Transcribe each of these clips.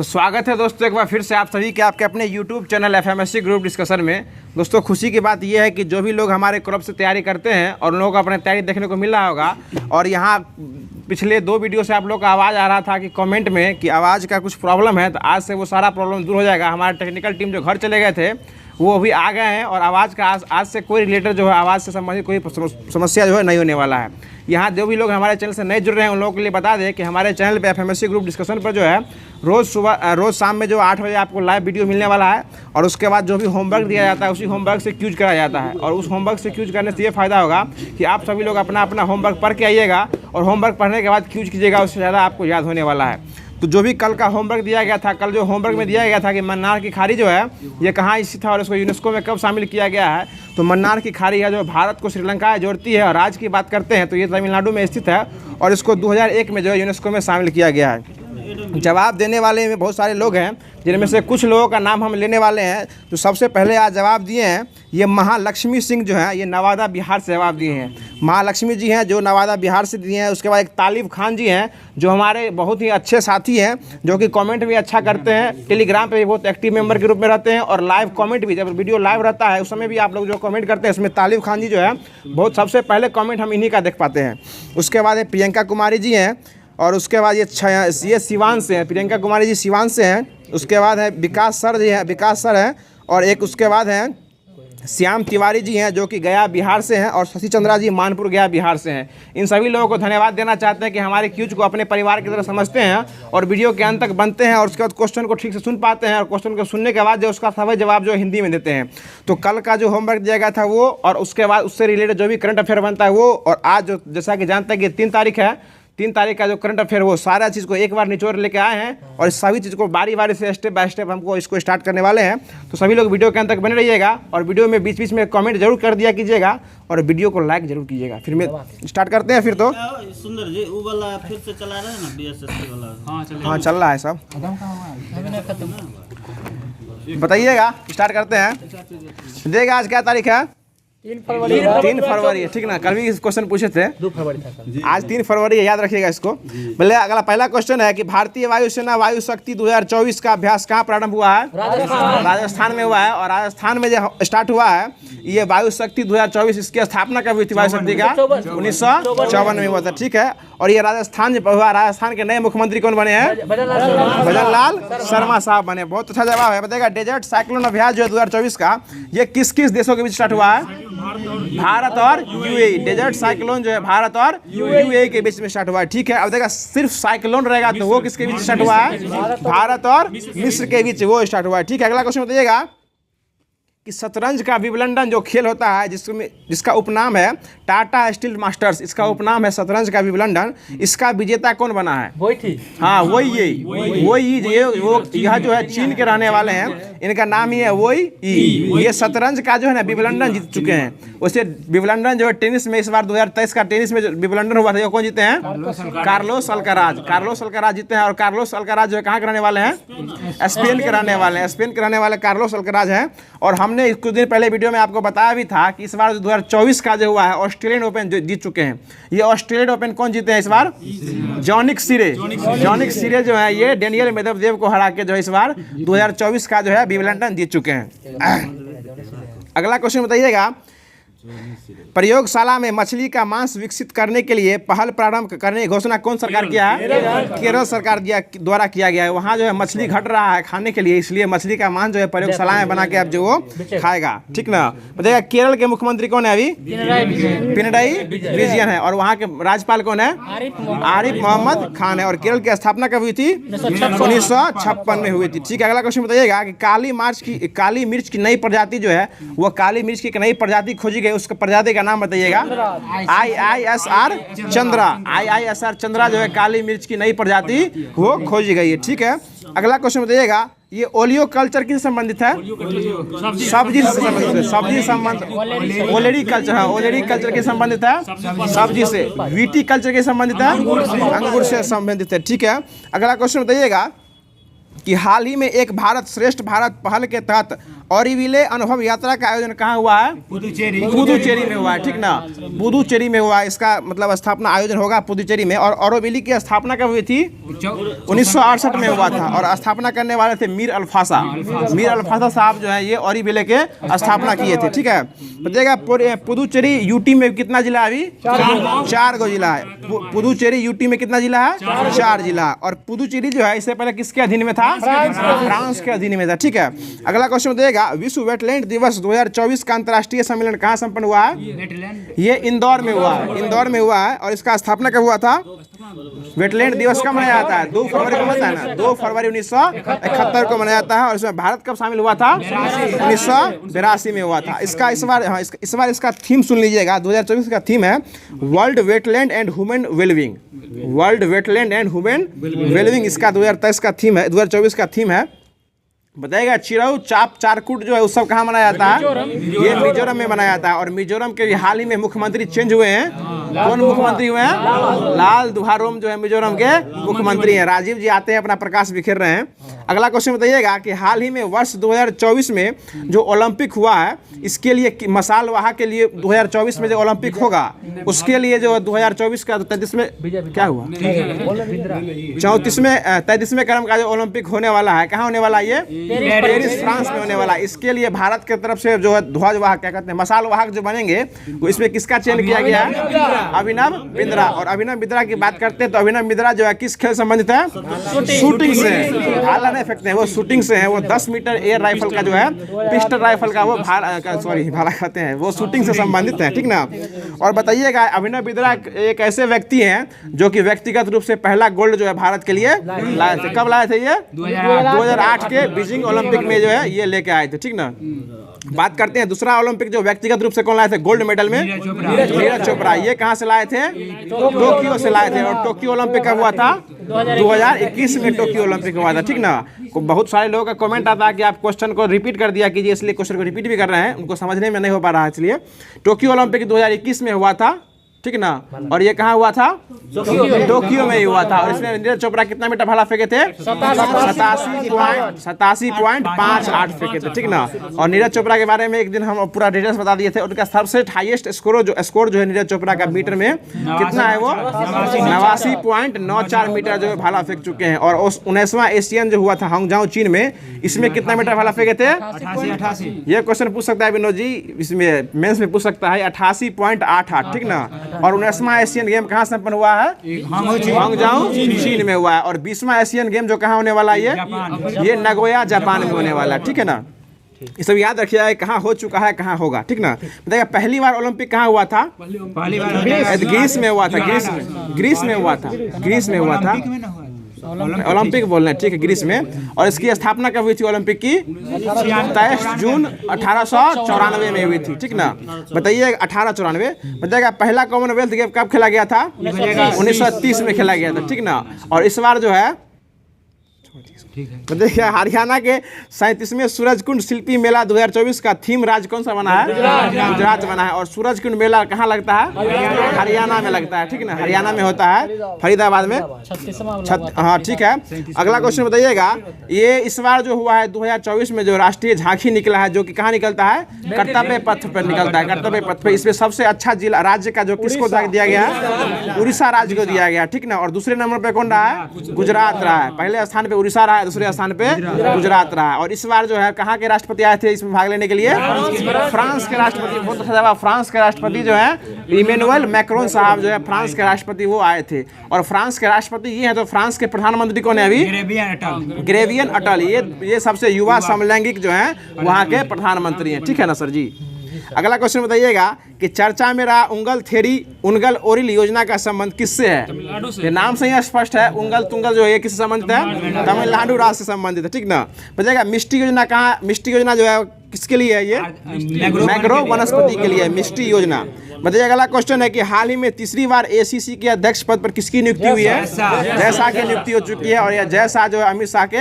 स्वागत है दोस्तों एक बार फिर से आप सभी के आपके अपने YouTube channel FMSC group discussion में। दोस्तों खुशी की बात यह है कि जो भी लोग हमारे क्रॉप से तैयारी करते हैं और उन लोगों को अपने तैयारी देखने को मिल रहा होगा। और यहाँ पिछले 2 वीडियो से आप लोग का आवाज़ आ रहा था कि कमेंट में कि आवाज़ का कुछ प्रॉब्लम है, तो आज से वो सारा प्रॉब्लम दूर हो जाएगा। हमारे टेक्निकल टीम जो घर चले गए थे वो अभी आ गए हैं और आवाज़ का आज से कोई रिलेटेड जो है आवाज़ से संबंधित कोई समस्या जो है नहीं होने वाला है। यहाँ जो भी लोग हमारे चैनल से नए जुड़ रहे हैं उन लोगों के लिए बता दें कि हमारे चैनल पे FMSC ग्रुप डिस्कशन पर जो है रोज़ शाम में जो 8 बजे आपको लाइव वीडियो मिलने वाला है। और उसके बाद जो भी होमवर्क दिया जाता है उसी होमवर्क से क्यूज कराया जाता है। और उस होमवर्क से क्यूज करने से ये फ़ायदा होगा कि आप सभी लोग अपना अपना होमवर्क पढ़ के आइएगा और होमवर्क पढ़ने के बाद क्यूज कीजिएगा, उससे ज़्यादा आपको याद होने वाला है। तो जो भी कल का होमवर्क दिया गया था, कल जो होमवर्क में दिया गया था कि मन्नार की खाड़ी जो है ये कहाँ स्थित है और इसको यूनेस्को में कब शामिल किया गया है, तो मन्नार की खाड़ी है जो भारत को श्रीलंका से जोड़ती है। और राज्य की बात करते हैं तो ये तमिलनाडु में स्थित है और इसको 2001 में जो है यूनेस्को में शामिल किया गया है। जवाब देने वाले में बहुत सारे लोग हैं, जिनमें से कुछ लोगों का नाम हम लेने वाले हैं। जो सबसे पहले आज जवाब दिए हैं ये महालक्ष्मी सिंह जो है, ये नवादा बिहार से जवाब दिए हैं। महालक्ष्मी जी हैं जो नवादा बिहार से दिए हैं। उसके बाद एक तालिब खान जी हैं जो हमारे बहुत ही अच्छे साथी हैं, जो कि कमेंट भी अच्छा करते हैं, टेलीग्राम पे भी बहुत एक्टिव मेंबर के रूप में रहते हैं और लाइव कमेंट भी, जब वीडियो लाइव रहता है उस समय भी आप लोग जो कमेंट करते हैं उसमें तालिब खान जी जो है बहुत सबसे पहले कमेंट हम इन्हीं का देख पाते हैं। उसके बाद प्रियंका कुमारी जी हैं और उसके बाद ये सिवान से हैं, प्रियंका कुमारी जी सिवान से हैं। उसके बाद है विकास सर जी हैं, विकास सर हैं। और एक उसके बाद हैं श्याम तिवारी जी हैं जो कि गया बिहार से हैं। और शशि चंद्रा जी मानपुर गया बिहार से हैं। इन सभी लोगों को धन्यवाद देना चाहते हैं कि हमारे क्यूज को अपने परिवार की तरह समझते हैं और वीडियो के अंत तक बनते हैं और उसके बाद क्वेश्चन को ठीक से सुन पाते हैं और क्वेश्चन को सुनने के बाद जो उसका सभी जवाब जो हिंदी में देते हैं। तो कल का जो होमवर्क दिया गया था वो, और उसके बाद उससे रिलेटेड जो भी करंट अफेयर बनता है वो, और आज जो जैसा कि जानते हैं कि 3 तारीख है, 3 तारीख का जो करंट अफेयर वो सारा चीज़ को एक बार निचोड़ लेके आए हैं और इस सभी चीज़ को बारी बारी से स्टेप बाय स्टेप हमको इसको स्टार्ट करने वाले हैं। तो सभी लोग वीडियो के अंत तक बने रहिएगा और वीडियो में बीच बीच में कमेंट जरूर कर दिया कीजिएगा और वीडियो को लाइक जरूर कीजिएगा। फिर मैं स्टार्ट करते हैं। फिर तो सुंदर जी वो वाला फिर से चला रहे हैं ना BSSC वाला। हाँ चल रहा है सब, बताइएगा। स्टार्ट करते हैं। देखिएगा आज क्या तारीख है, 3 फरवरी है, ठीक ना। कल भी इस क्वेश्चन पूछे थे, 2 फरवरी था, आज 3 फरवरी है, याद रखिएगा इसको। पहले अगला पहला क्वेश्चन है कि भारतीय वायुसेना वायु शक्ति 2024 का अभ्यास कहाँ प्रारंभ हुआ है? राजस्थान में हुआ है। और राजस्थान में जो स्टार्ट हुआ है ये वायु शक्ति 2024, इसकी स्थापना कब हुई थी वायु शक्ति का? 1954 में हुआ था, ठीक है। और ये राजस्थान जब हुआ, राजस्थान के नए मुख्यमंत्री कौन बने हैं? भजन लाल शर्मा साहब बने। बहुत अच्छा जवाब है। बताएगा डेजर्ट साइक्लोन अभ्यास जो है 2024 का, ये किस किस देशों के बीच स्टार्ट हुआ है? भारत और UAE। डेजर्ट साइक्लोन जो है भारत और UAE के बीच में स्टार्ट हुआ है, ठीक है। अब देखा सिर्फ साइक्लोन रहेगा तो वो किसके बीच स्टार्ट हुआ है? भारत और मिस्र के बीच वो स्टार्ट हुआ है, ठीक है। अगला क्वेश्चन बताइएगा कि शतरंज का विबलंडन जो खेल होता है जिसका उपनाम है टाटा स्टील मास्टर्स, इसका उपनाम है शतरंज का विबलंडन, इसका विजेता कौन बना है? हाँ वही यह जो है चीन के रहने वाले हैं, इनका नाम ही है ये शतरंज का जो है ना विबलंडन जीत चुके हैं। वैसे विबलंडन जो है टेनिस में इस बार 2023 का टेनिस में जो विबलंडन हुआ था कौन जीते हैं? कार्लोस अल्काराज जीते हैं। और कार्लोस अल्काराज जो है कहाँ के रहने वाले हैं? स्पेन के रहने वाले हैं। स्पेन के रहने वाले कार्लोस अल्काराज हैं। और हमने कुछ दिन पहले वीडियो में आपको बताया भी था कि इस बार 2024 का जो हुआ है ऑस्ट्रेलियन ओपन जो जीत चुके हैं। ये ऑस्ट्रेलियन ओपन कौन जीते हैं इस बार? जॉनिक सीरे जो है ये डेनियल मेदवेदेव को हरा के जो है इस बार 2024 का जो है विबलंडन जीत चुके हैं। अगला क्वेश्चन बताइएगा, प्रयोगशाला में मछली का मांस विकसित करने के लिए पहल प्रारंभ करने की घोषणा कौन सरकार किया है? केरल सरकार द्वारा किया गया है। वहाँ जो है मछली घट रहा है खाने के लिए, इसलिए मछली का मांस जो है प्रयोगशाला में बना के अब जो वो खाएगा, ठीक ना। बताइएगा केरल के मुख्यमंत्री कौन है अभी? पिनराई विजयन है। और वहाँ के राज्यपाल कौन है? आरिफ मोहम्मद खान है। और केरल की स्थापना कब हुई थी? 1956 में हुई थी, ठीक है। अगला क्वेश्चन बताइएगा कि काली मिर्च की नई प्रजाति जो है वो काली मिर्च की एक नई प्रजाति खोजी गई, उसका प्रजाति का नाम बताइएगा। IISR चंद्रा जो है काली मिर्च की नई प्रजाति वो खोजी गई है, ठीक है। अगला क्वेश्चन बताइएगा, ये ओलियो कल्चर किससे संबंधित है? सब्जी से संबंधित है। सब्जी संबंध ओलेरी कल्चर है, ओलेरी कल्चर के संबंधित है सब्जी से। वीटी कल्चर के संबंधित है अंगूर से संबंधित है, ठीक है। अगला क्वेश्चन बताइएगा कि हाल ही में एक भारत श्रेष्ठ भारत पहल के तहत ऑरोविले अनुभव यात्रा का आयोजन कहाँ हुआ है? पुदुचेरी में हुआ है, ठीक ना। पुदुचेरी में हुआ है, इसका मतलब स्थापना आयोजन होगा पुदुचेरी में। और ऑरोविले की स्थापना कब हुई थी? 1968 में हुआ था। और स्थापना करने वाले थे मीर अल्फासा। मीर अल्फासा साहब जो है ये ऑरोविले के स्थापना किए थे, ठीक है। बताइएगा पुदुचेरी यूटी में कितना जिला है? अभी 4 गो जिला है। पुदुचेरी यूटी में कितना जिला है? 4 जिला। और पुदुचेरी जो है इससे पहले किसके अधीन में था? फ्रांस के अधीन में था, ठीक है। अगला क्वेश्चन बताइएगा विश्व वेटलैंड दिवस 2024 का अंतर्राष्ट्रीय सम्मेलन कहाँ संपन्न हुआ है? ये इंदौर में हुआ है, इंदौर में हुआ है। और इसका स्थापना कब हुआ था? वेटलैंड दिवस कब मनाया जाता है? 2 फरवरी को मनाता है ना, 2 फरवरी 1971 को मनाया जाता है। और इसमें भारत कब शामिल हुआ था? 1982 में हुआ था। इसका इस बार इसका थीम सुन लीजिएगा। 2024 का थीम है world wetland and human wellbeing. World wetland and human wellbeing इसका 2023 का थीम है, 2024 का थीम है। बताइएगा चिरऊ चाप चारकूट जो है उत्सव कहाँ मनाया जाता है? ये मिजोरम में मनाया जाता है। और मिजोरम के हाल ही में मुख्यमंत्री चेंज हुए हैं। कौन मुख्यमंत्री हुए हैं? लाल दुहारोम जो है मिजोरम के मुख्यमंत्री हैं। राजीव जी आते हैं, अपना प्रकाश बिखेर रहे हैं। अगला क्वेश्चन बताइएगा कि हाल ही में वर्ष 2024 में जो ओलंपिक हुआ है इसके लिए मसाल वाहक के लिए 2024 में जो ओलंपिक होगा उसके लिए जो 2024 का 33 में क्या हुआ? 33वें क्रम का जो ओलंपिक होने वाला है, कहाँ होने वाला है? ये पेरिस फ्रांस में होने वाला है। इसके लिए भारत की तरफ से जो है ध्वज वाहक क्या कहते हैं मसाल वाहक जो बनेंगे वो इसमें किसका चयन किया गया है? अभिनव बिंद्रा। और अभिनव बिंद्रा की बात करते हैं तो अभिनव बिंद्रा जो है किस खेल संबंधित है? शूटिंग से। भाला नहीं फेंकते हैं, वो शूटिंग से है। वो 10 मीटर एयर राइफल का जो है पिस्टल राइफल का वो भाला कहते हैं, वो शूटिंग से संबंधित है, ठीक ना। और बताइएगा अभिनव बिंद्रा एक ऐसे व्यक्ति हैं जो कि व्यक्तिगत रूप से पहला गोल्ड जो है भारत के लिए लाए थे। कब लाए थे? ये 2008 के बीजिंग ओलंपिक में जो है ये लेके आए थे, ठीक ना। बात करते हैं दूसरा ओलंपिक जो व्यक्तिगत रूप से कौन लाए थे गोल्ड मेडल में? नीरज चोपड़ा। ये कहाँ से लाए थे? टोक्यो से लाए थे। और टोक्यो ओलंपिक कब हुआ था? 2021 में टोक्यो ओलंपिक हुआ था, ठीक ना। बहुत सारे लोगों का कमेंट आता है कि आप क्वेश्चन को रिपीट कर दिया कीजिए, इसलिए क्वेश्चन को रिपीट भी कर रहे हैं, उनको समझने में नहीं हो पा रहा है इसलिए। टोक्यो ओलंपिक 2021 में हुआ था, ठीक ना। और ये कहाँ हुआ था? टोक्यो में ही हुआ था। और इसमें नीरज चोपड़ा कितना मीटर भाला फेंके थे? 87.58 फेंके थे, ठीक ना। और नीरज चोपड़ा के बारे में एक दिन हम पूरा डिटेल्स बता दिए थे। उनका सबसे हाईएस्ट स्कोर जो है नीरज चोपड़ा का मीटर में कितना है? वो 89.94 मीटर जो है भाला फेंक चुके हैं। और उस 19वां एशियन जो हुआ था हांगझाओ चीन में, इसमें कितना मीटर भाला फेंके थे? 88। ये क्वेश्चन पूछ सकता है विनोद जी, इसमें मेंस में पूछ सकता है। 88.88, ठीक ना। और 19वां एशियन गेम कहाँ संपन्न हुआ है? हांगझाओ चीन में हुआ है। और 20वां एशियन गेम जो कहाँ होने वाला है? ये नगोया जापान में होने वाला है, ठीक है ना। ये सब याद रखिएगा कहाँ हो चुका है, कहाँ होगा, ठीक ना। बताइए पहली बार ओलंपिक कहाँ हुआ था? ग्रीस में हुआ था। ग्रीस में हुआ था। ओलंपिक बोल रहे हैं, ठीक है, ग्रीस में। और इसकी स्थापना कब हुई थी ओलंपिक की? 23 जून 1894 में हुई थी, ठीक ना। बताइए 1894। बताइएगा पहला कॉमनवेल्थ गेम कब खेला गया था? 1930 में खेला गया था, ठीक ना। और इस बार जो है देखिए हरियाणा के 37वें सूरजकुंड शिल्पी मेला 2024 का थीम राज्य कौन सा बना है? गुजरात बना है। और सूरजकुंड मेला कहाँ लगता है? हरियाणा में लगता है, ठीक है ना। हरियाणा में होता है, फरीदाबाद में। हाँ, ठीक है। अगला क्वेश्चन बताइएगा, ये इस बार जो हुआ है 2024 में जो राष्ट्रीय झांकी निकला है जो कि कहाँ निकलता है? कर्तव्य पथ पर निकलता है, कर्तव्य पथ पर। इसमें सबसे अच्छा जिला राज्य का जो किसको दिया गया है? उड़ीसा राज्य को दिया गया, ठीक ना। और दूसरे नंबर पे कौन रहा है? गुजरात रहा है। पहले स्थान पे उड़ीसा रहा है, दूसरे स्थान पे गुजरात रहा है। और इस बार जो है कहाँ के राष्ट्रपति आए थे इसमें भाग लेने के लिए? फ्रांस के राष्ट्रपति। बहुत अच्छा जवाब। फ्रांस के राष्ट्रपति जो है इमैनुअल मैक्रोन साहब जो है फ्रांस के राष्ट्रपति वो आए थे। और फ्रांस के राष्ट्रपति ये है तो फ्रांस के प्रधानमंत्री कौन है अभी? ग्रेवियन अटल। ये सबसे युवा समलैंगिक जो है वहाँ के प्रधानमंत्री हैं, ठीक है ना सर जी। अगला क्वेश्चन बताइएगा कि चर्चा में रहा उंगल ओरिल योजना का संबंध किससे है? ये नाम से ही स्पष्ट है। उंगल तुंगल जो है किससे संबंधित है? तमिलनाडु राज्य से संबंधित है, ठीक ना। बताइएगा मिष्टी योजना कहाँ? मिष्टी योजना जो है किसके लिए है? ये मैग्रोव वनस्पति के लिए मिष्टी योजना। बताइए अगला क्वेश्चन है कि हाल ही में तीसरी बार एसीसी के अध्यक्ष पद पर किसकी नियुक्ति हुई है? जय शाह की नियुक्ति हो चुकी है। और यह जय शाह जो है अमित शाह के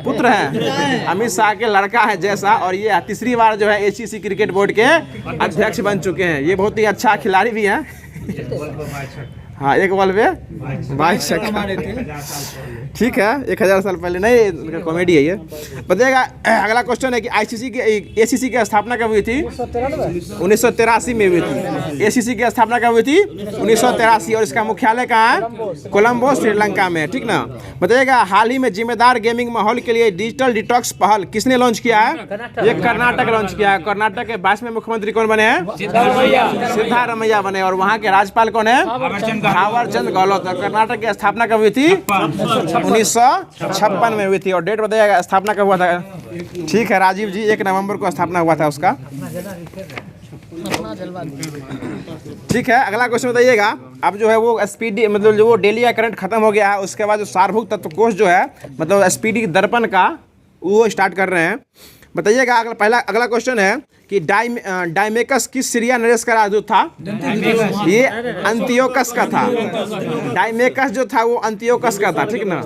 पुत्र हैं, अमित शाह के लड़का है जय शाह। और ये तीसरी बार जो है एसीसी क्रिकेट बोर्ड के अध्यक्ष बन चुके हैं। ये बहुत ही अच्छा खिलाड़ी भी हैं। हाँ, एक बॉल पे 22 छक्का। ठीक है, 1000 साल पहले नहीं, कॉमेडी है ये। बताइएगा अगला क्वेश्चन है कि आईसीसी की एसीसी की स्थापना कब हुई थी? 1983 में हुई थी। एसीसी की स्थापना कब हुई थी? 1983। और इसका मुख्यालय कहाँ है? कोलंबो, श्रीलंका में। ठीक ना। बताइएगा हाल ही में जिम्मेदार गेमिंग माहौल के लिए डिजिटल डिटॉक्स पहल किसने लॉन्च किया है? ये कर्नाटक लॉन्च किया है। कर्नाटक के 22वें मुख्यमंत्री कौन बने हैं? सिद्धारमैया बने। और वहाँ के राज्यपाल कौन है? थावरचंद गहलोत। कर्नाटक की स्थापना कब हुई थी? 1956 में हुई थी। और डेट बताइएगा स्थापना कब हुआ था? ठीक है राजीव जी, 1 नवंबर को स्थापना हुआ था उसका। ठीक है, अगला क्वेश्चन बताइएगा। अब जो है वो स्पीडी मतलब जो वो डेली का करंट खत्म हो गया है, उसके बाद जो सारभूत तत्वकोश जो है मतलब स्पीडी दर्पण का वो स्टार्ट कर रहे हैं। बताइएगा अगला क्वेश्चन है कि डाइमेकस किस सीरिया नरेश का राजदूत था? ये अंतियोकस का था। डाइमेकस जो था वो अंतियोकस का था। ठीक ना।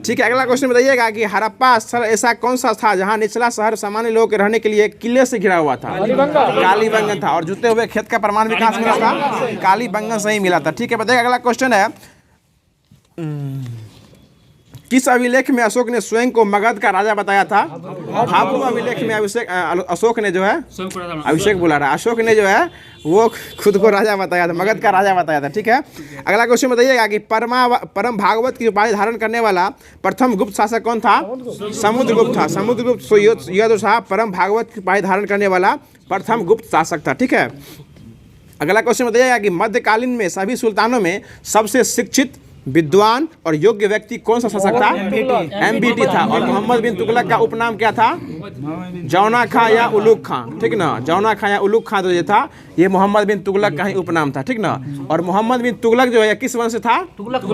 ठीक है, अगला क्वेश्चन बताइएगा कि हड़प्पा स्थल ऐसा कौन सा था जहां निचला शहर सामान्य लोगों के रहने के लिए किले से घिरा हुआ था? कालीबंगन था। और जुते हुए खेत का प्रमाण भी कहां से मिला था? कालीबंगन से ही मिला था। ठीक है, बताइएगा अगला क्वेश्चन है किस अभिलेख में अशोक ने स्वयं को मगध का राजा बताया था? फागु अभिलेख में अशोक ने जो है अभिषेक बुला रहा है, अशोक ने जो है वो खुद को राजा बताया था, मगध का राजा बताया था। ठीक है, अगला क्वेश्चन बताइएगा कि परम भागवत की उपाधि धारण करने वाला प्रथम गुप्त शासक कौन था? समुद्रगुप्त था। समुद्रगुप्त यह जो था परम भागवत की उपाधि धारण करने वाला प्रथम गुप्त शासक था। ठीक है, अगला क्वेश्चन बताइएगा कि मध्यकालीन में सभी सुल्तानों में सबसे शिक्षित, विद्वान और योग्य व्यक्ति कौन सा शासक था? एमबीटी था। और मोहम्मद बिन तुगलक का उपनाम क्या था? जौना खां या उलुग खां। ठीक ना, जौना खां या उलुग खां जो ये था ये मोहम्मद बिन तुगलक का ही उपनाम था। ठीक ना। और मोहम्मद बिन तुगलक जो है किस वंश से था? तुगलक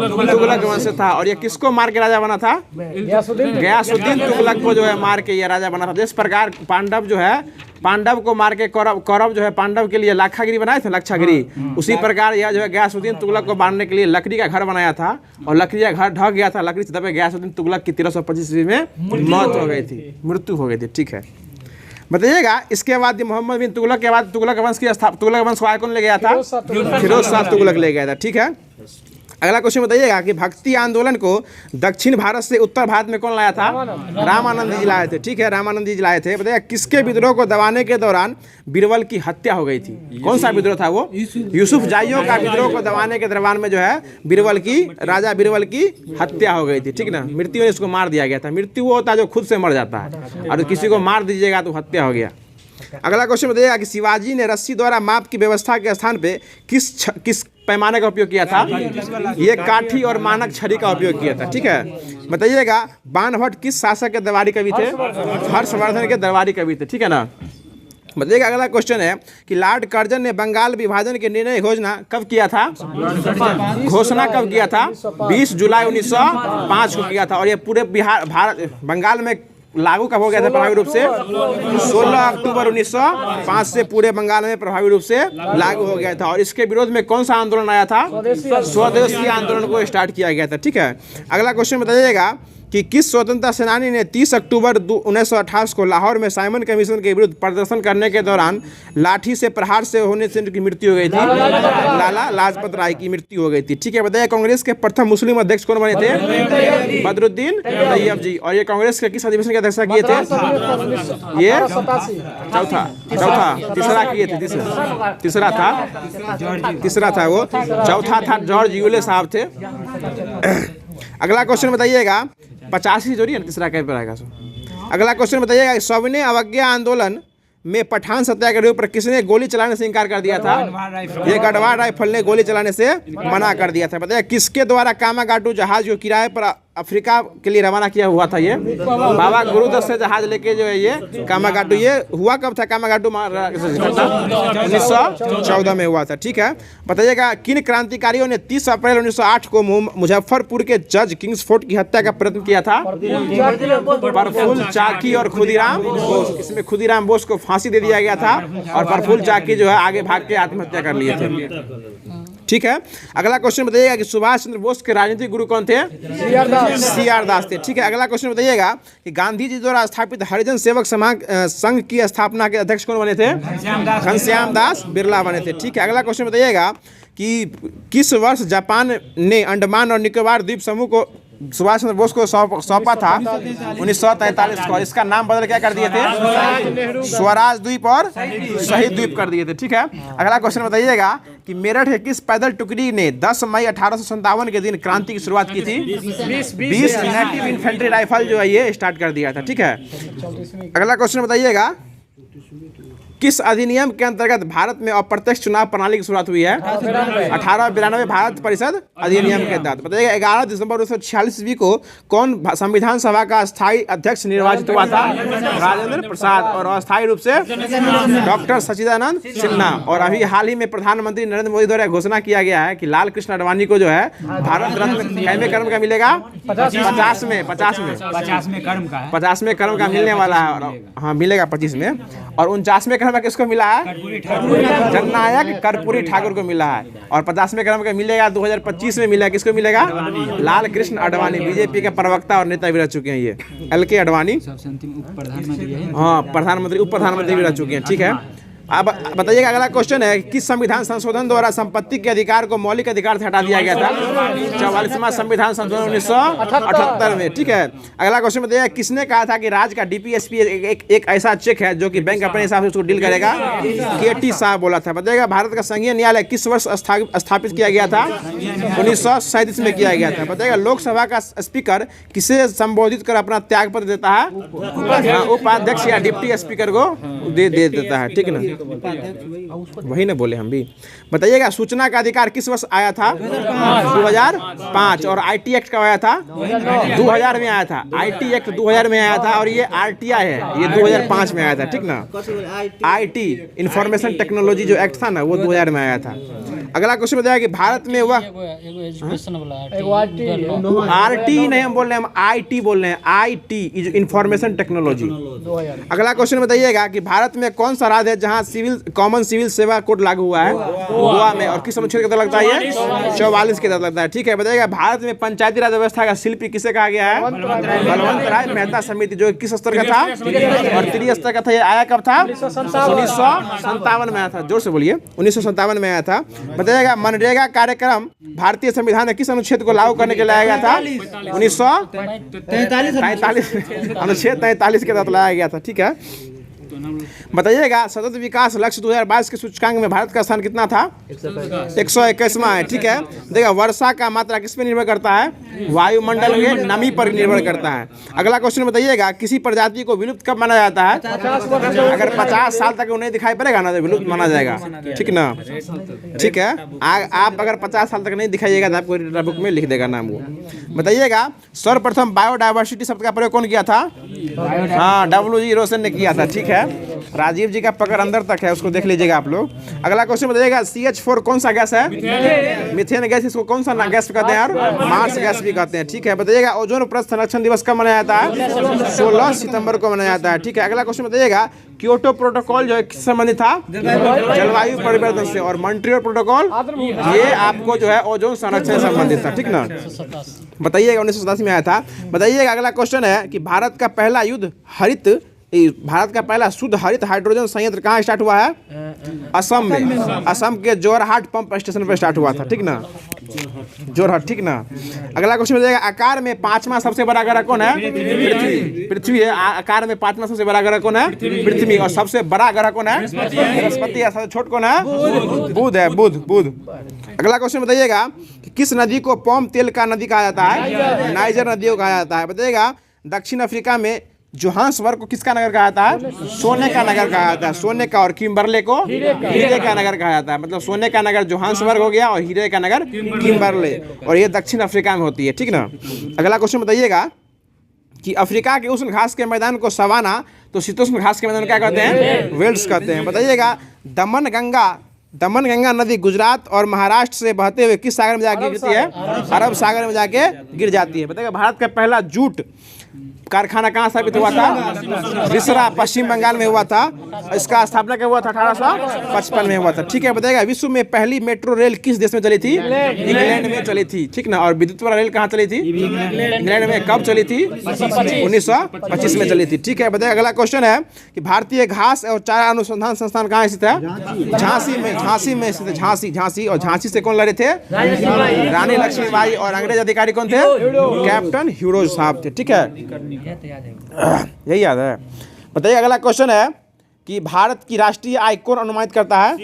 वंश से था। और ये किसको मार के राजा बना था? गयासुद्दीन तुगलक को जो है मार के ये राजा बना था। जिस प्रकार पांडव जो है पांडव को मार के कौरव जो है पांडव के लिए लाक्षागिरी बनाए थे, लाक्षागिरी, उसी प्रकार यह जो है गयासुद्दीन तुगलक को मारने के लिए लकड़ी का घर बनाया था। और लकड़ी का घर ढह गया था, लकड़ी से दबे गयासुद्दीन तुगलक की 1325 ईस्वी में मौत हो गई थी, मृत्यु हो गई थी। ठीक है, बताइएगा इसके बाद मोहम्मद बिन तुगलक के बाद तुगलक वंश की तुगलक वंश को कौन ले गया था? फिरोज शाह तुगलक ले गया था। ठीक है, अगला क्वेश्चन बताइएगा कि भक्ति आंदोलन को दक्षिण भारत से उत्तर भारत में कौन लाया था? रामानंद जी लाए थे। ठीक है, रामानंद जी लाए थे। बताइएगा किसके विद्रोह को दबाने के दौरान बीरबल की हत्या हो गई थी? कौन सा विद्रोह था वो? यूसुफ जाइयों का विद्रोह को दबाने के दरबार में जो है राजा बीरबल की हत्या हो गई थी। ठीक ना, मृत्यु ने इसको मार दिया गया था। मृत्यु वो होता है जो खुद से मर जाता है, और किसी को मार दीजिएगा तो हत्या हो गया। अगला क्वेश्चन बताइएगा कि शिवाजी ने रस्सी द्वारा माप की व्यवस्था के स्थान पे किस पैमाने का उपयोग किया था? ये काठी और मानक छड़ी का उपयोग किया था। ठीक है, बताइएगा बाणभट्ट किस शासक के दरबारी कवि थे? हर्षवर्धन के दरबारी कवि थे। ठीक है ना। बताइएगा अगला क्वेश्चन है कि लॉर्ड कर्जन ने बंगाल विभाजन के निर्णय घोषणा कब किया था? घोषणा कब किया था? 20 जुलाई 1905 को किया था। और ये पूरे बंगाल में लागू कब हो गया था प्रभावी रूप से? 16 अक्टूबर 1905 से पूरे बंगाल में प्रभावी रूप से लागू हो गया था। और इसके विरोध में कौन सा आंदोलन आया था? स्वदेशी आंदोलन को स्टार्ट किया गया था। ठीक है, अगला क्वेश्चन बताइएगा कि किस स्वतंत्रता सेनानी ने 30 अक्टूबर 1928 को लाहौर में साइमन कमीशन के विरुद्ध प्रदर्शन करने के दौरान लाठी से प्रहार से होने से उनकी मृत्यु हो गई थी? लाला लाजपत राय की मृत्यु हो गई थी। ठीक है, बताइए कांग्रेस के प्रथम मुस्लिम अध्यक्ष कौन बने थे? बदरुद्दीन तैयब जी। और ये कांग्रेस के किस अधिवेशन की अध्यक्षता किए थे? ये चौथा तीसरा किए थे। तीसरा था वो, चौथा था जॉर्ज यूले साहब थे। अगला क्वेश्चन बताइएगा 85 जोड़ी है ना, तीसरा कैसे आएगा? अगला क्वेश्चन बताइएगा सविनय अवज्ञा आंदोलन में पठान सत्याग्रह पर किसने गोली चलाने से इनकार कर दिया था? ये गढ़वाल राइफल ने गोली चलाने से मना कर दिया था। बताइए किसके द्वारा कामागाटू जहाज जो किराए पर अफ्रीका के लिए रवाना किया हुआ था? ये बाबा गुरुदत्त से जहाज लेके जो है ये कामागाटू, ये हुआ कब था कामागाटू? 1914 में हुआ था। ठीक है, बताइएगा किन क्रांतिकारियों ने 30 अप्रैल 1908 को मुजफ्फरपुर के जज किंग्सफोर्ड की हत्या का प्रयत्न किया था? प्रफुल्ल चाकी और खुदीराम बोस। इसमें खुदीराम बोस को फांसी दे दिया गया था और प्रफुल्ल चाकी जो है आगे भाग के आत्महत्या कर लिए थे। ठीक है, अगला क्वेश्चन बताइएगा कि सुभाष चंद्र बोस के राजनीतिक गुरु कौन थे? CR दास थे। ठीक है, अगला क्वेश्चन बताइएगा कि गांधी जी द्वारा स्थापित हरिजन सेवक संघ की स्थापना के अध्यक्ष कौन बने थे? घनश्याम दास बिरला बने थे। ठीक है, अगला क्वेश्चन बताइएगा कि किस वर्ष जापान ने अंडमान और निकोबार द्वीप समूह को सुभाष चंद्र बोस को सौंपा था 1943 को। इसका नाम बदल क्या कर दिए थे? स्वराज द्वीप और शहीद द्वीप कर दिए थे। ठीक है, अगला क्वेश्चन बताइएगा कि मेरठ के किस पैदल टुकड़ी ने 10 मई 1857 के दिन क्रांति की शुरुआत की थी? 20 नेटिव इन्फेंट्री राइफल जो है ये स्टार्ट कर दिया था। ठीक है, अगला क्वेश्चन बताइएगा किस अधिनियम के अंतर्गत भारत में अप्रत्यक्ष चुनाव प्रणाली की शुरुआत हुई है? 1892 भारत परिषद अधिनियम के तहत। बताइएगा 11 दिसंबर 1946 ईस्वी को कौन संविधान सभा का स्थायी अध्यक्ष निर्वाचित हुआ था? राजेंद्र प्रसाद। और अस्थायी रूप से डॉक्टर सच्चिदानंद सिन्हा। और अभी हाल ही में प्रधानमंत्री नरेंद्र मोदी द्वारा घोषणा किया गया है कि लाल कृष्ण आडवाणी को जो है भारत रत्न कैमे क्रम का मिलेगा? 50वें क्रम का मिलने वाला है। हाँ, मिलेगा 25 में। और 49वें क्रम का किसको मिला है? जननायक कर्पूरी ठाकुर को मिला है। और 50वें क्रम का मिलेगा 2025 में मिलेगा। किसको मिलेगा? लाल कृष्ण आडवाणी, बीजेपी के प्रवक्ता और नेता भी रह चुके हैं ये। LK आडवाणी हाँ प्रधानमंत्री, उप प्रधानमंत्री भी रह चुके हैं। ठीक है, अब बताइएगा अगला क्वेश्चन है किस संविधान संशोधन द्वारा संपत्ति के अधिकार को मौलिक अधिकार से हटा दिया गया था? 44वां संविधान संशोधन 1978 में। ठीक है, अगला क्वेश्चन बताइएगा किसने कहा था कि राज्य का DPSP एक ऐसा चेक है जो कि बैंक अपने हिसाब से उसको डील करेगा? KT साहब बोला था। बताइएगा भारत का संघीय न्यायालय किस वर्ष स्थापित किया गया था? 1937 में किया गया था। बताइएगा लोकसभा का स्पीकर किसे संबोधित कर अपना त्यागपत्र देता है? उपाध्यक्ष या डिप्टी स्पीकर को दे देता है। ठीक है ना, वही ना बोले हम भी। बताइएगा सूचना का अधिकार किस वर्ष आया था? 2005। और IT एक्ट कब आया था? 2000 में आया था। IT एक्ट 2000 में आया था और ये RTI है, ये 2005 में आया था। ठीक ना, IT इंफॉर्मेशन टेक्नोलॉजी जो एक्ट था ना वो 2000 में आया था। अगला क्वेश्चन बताया कि भारत में वह RT नहीं हम बोल रहे हैं, हम IT बोल रहे हैं। IT information technology. अगला क्वेश्चन बताइएगा कि भारत में कौन सा राज्य है जहां कॉमन सिविल सेवा कोड लागू हुआ है? गोवा में। और किस अनुच्छेद के तहत लगता है? 44 के तहत लगता है। ठीक है, बताइएगा भारत में पंचायती राज व्यवस्था का शिल्पी किसे कहा गया है? बलवंत राय मेहता समिति, जो किस स्तर का था? और त्रिस्तर का था। ये आया कब था? 1957 में आया था। जोर से बोलिए, 1957 में आया था। बताइएगा मनरेगा कार्यक्रम भारतीय संविधान में किस अनुच्छेद को लागू करने के लिए लाया गया था? 1943 अनुच्छेद 43 के तहत लाया गया था। ठीक है, बताइएगा सतत विकास लक्ष्य 2022 के सूचकांक में भारत का स्थान कितना था? 121वां है। ठीक है, देखिए वर्षा का मात्रा किस पे निर्भर करता है? वायुमंडल के नमी पर निर्भर करता है। अगला क्वेश्चन बताइएगा किसी प्रजाति को विलुप्त कब माना जाता है? अगर 50 साल तक उन्हें दिखाई पड़ेगा ना तो विलुप्त माना जाएगा। ठीक ना, ठीक है, आप अगर 50 साल तक नहीं दिखाइएगा तो आपको बुक में लिख देगा नाम वो। बताइएगा सर्वप्रथम बायोडायवर्सिटी शब्द का प्रयोग कौन किया था? हाँ, WG रोशन ने किया था। ठीक है, राजीव जी का पकड़ अंदर तक है, उसको देख लीजिएगा आप लोग। अगला क्वेश्चन बताइएगा CH4 कौन सा गैस है? Methane gas. इसको कौन सा गैस कहते हैं? यार मार्स गैस भी कहते हैं। ठीक है, बताइएगा ओजोन परत संरक्षण दिवस कब मनाया जाता है? 16 सितंबर को मनाया जाता है। ठीक है, अगला क्वेश्चन बताइएगा क्योटो प्रोटोकॉल जो है किससे संबंधित था? जलवायु परिवर्तन से। और मॉन्ट्रियल प्रोटोकॉल ये आपको जो है ओजोन संरक्षण से संबंधित था। ठीक ना, बताइएगा 1987 में आया था। बताइएगा अगला क्वेश्चन है कि भारत का पहला शुद्ध हरित हाइड्रोजन संयंत्र कहाँ स्टार्ट हुआ है? असम में। असम के जोरहाट पंप स्टेशन पर स्टार्ट हुआ था। ठीक ना, जोरहाट। ठीक ना, अगला क्वेश्चन बताइएगा आकार में 5वां सबसे बड़ा ग्रह कौन है? पृथ्वी है। आकार में 5वां सबसे बड़ा ग्रह कौन है? पृथ्वी। और सबसे बड़ा ग्रह कौन है? बृहस्पति। है। सबसे छोट कौन है? बुध है। बुध। अगला क्वेश्चन बताइएगा किस नदी को पाम तेल का नदी कहा जाता है? नाइजर नदी को कहा जाता है। बताइएगा दक्षिण अफ्रीका में जोहान्सबर्ग को किसका नगर कहा जाता है? सोने का नगर कहा जाता है। सोने का। और किम्बरले को हीरे का नगर कहा जाता है। मतलब सोने का नगर जोहान्सबर्ग हो गया और हीरे का नगर किम्बरले। और ये दक्षिण अफ्रीका में होती है। ठीक ना, अगला क्वेश्चन बताइएगा कि अफ्रीका के उष्ण घास के मैदान को सवाना तो शीतोष्ण घास के मैदान क्या कहते हैं? वेल्स कहते हैं। बताइएगा दमन गंगा नदी गुजरात और महाराष्ट्र से बहते हुए किस सागर में जाके गिरती है? अरब सागर में जाके गिर जाती है। बताइएगा भारत का पहला जूट कारखाना कहाँ स्थापित हुआ था? रिसरा, पश्चिम बंगाल में हुआ था। इसका स्थापना क्या हुआ था? 1855 में हुआ था। ठीक है, बताइएगा विश्व में पहली मेट्रो रेल किस देश में चली थी? इंग्लैंड में चली थी। ठीक ना, और विद्युत वाला रेल कहाँ चली थी? इंग्लैंड में। कब चली थी? 1925 में चली थी। ठीक है, बताइएगा अगला क्वेश्चन है कि भारतीय घास और चारा अनुसंधान संस्थान कहाँ स्थित है? झांसी में। झांसी में स्थित है, झांसी और झांसी से कौन लड़े थे? रानी लक्ष्मीबाई। और अंग्रेज अधिकारी कौन थे? कैप्टन ह्यूरोज साहब थे। ठीक है, यही याद है। बताइए अगला क्वेश्चन है कि भारत की राष्ट्रीय आय कौन अनुमानित करता है?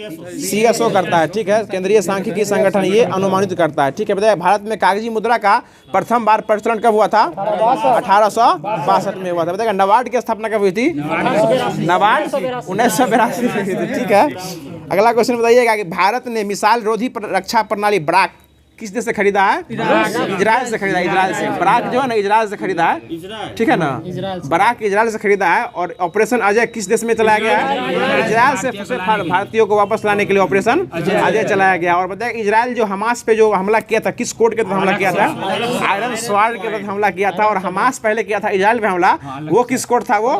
CSO करता है। ठीक है, केंद्रीय सांख्यिकी संगठन ये अनुमानित करता है। ठीक है, बताइए भारत में कागजी मुद्रा का प्रथम बार प्रचलन कब हुआ था? 1862 में हुआ था। बताइएगा नाबार्ड की स्थापना कब हुई थी? नाबार्ड 1982 में हुई थी। ठीक है, अगला क्वेश्चन बताइएगा कि भारत ने मिसाइल रोधी रक्षा प्रणाली ब्राक किस देश से खरीदा है? इजराइल से खरीदा है। इजराइल से ब्राक जो है ना, इजराइल से खरीदा है। ठीक है ना, ब्राक इजराइल से खरीदा है। और ऑपरेशन अजय किस देश में चलाया गया है? इजराइल से फंसे भारतीयों को वापस लाने के लिए ऑपरेशन अजय चलाया गया। और बताया इजराइल जो हमास पे जो हमला किया था, किस कोड के तहत हमला किया था? आयरन स्वॉर्ड के तहत हमला किया था। और हमास पहले किया था इजराइल पे हमला, वो किस कोड था? वो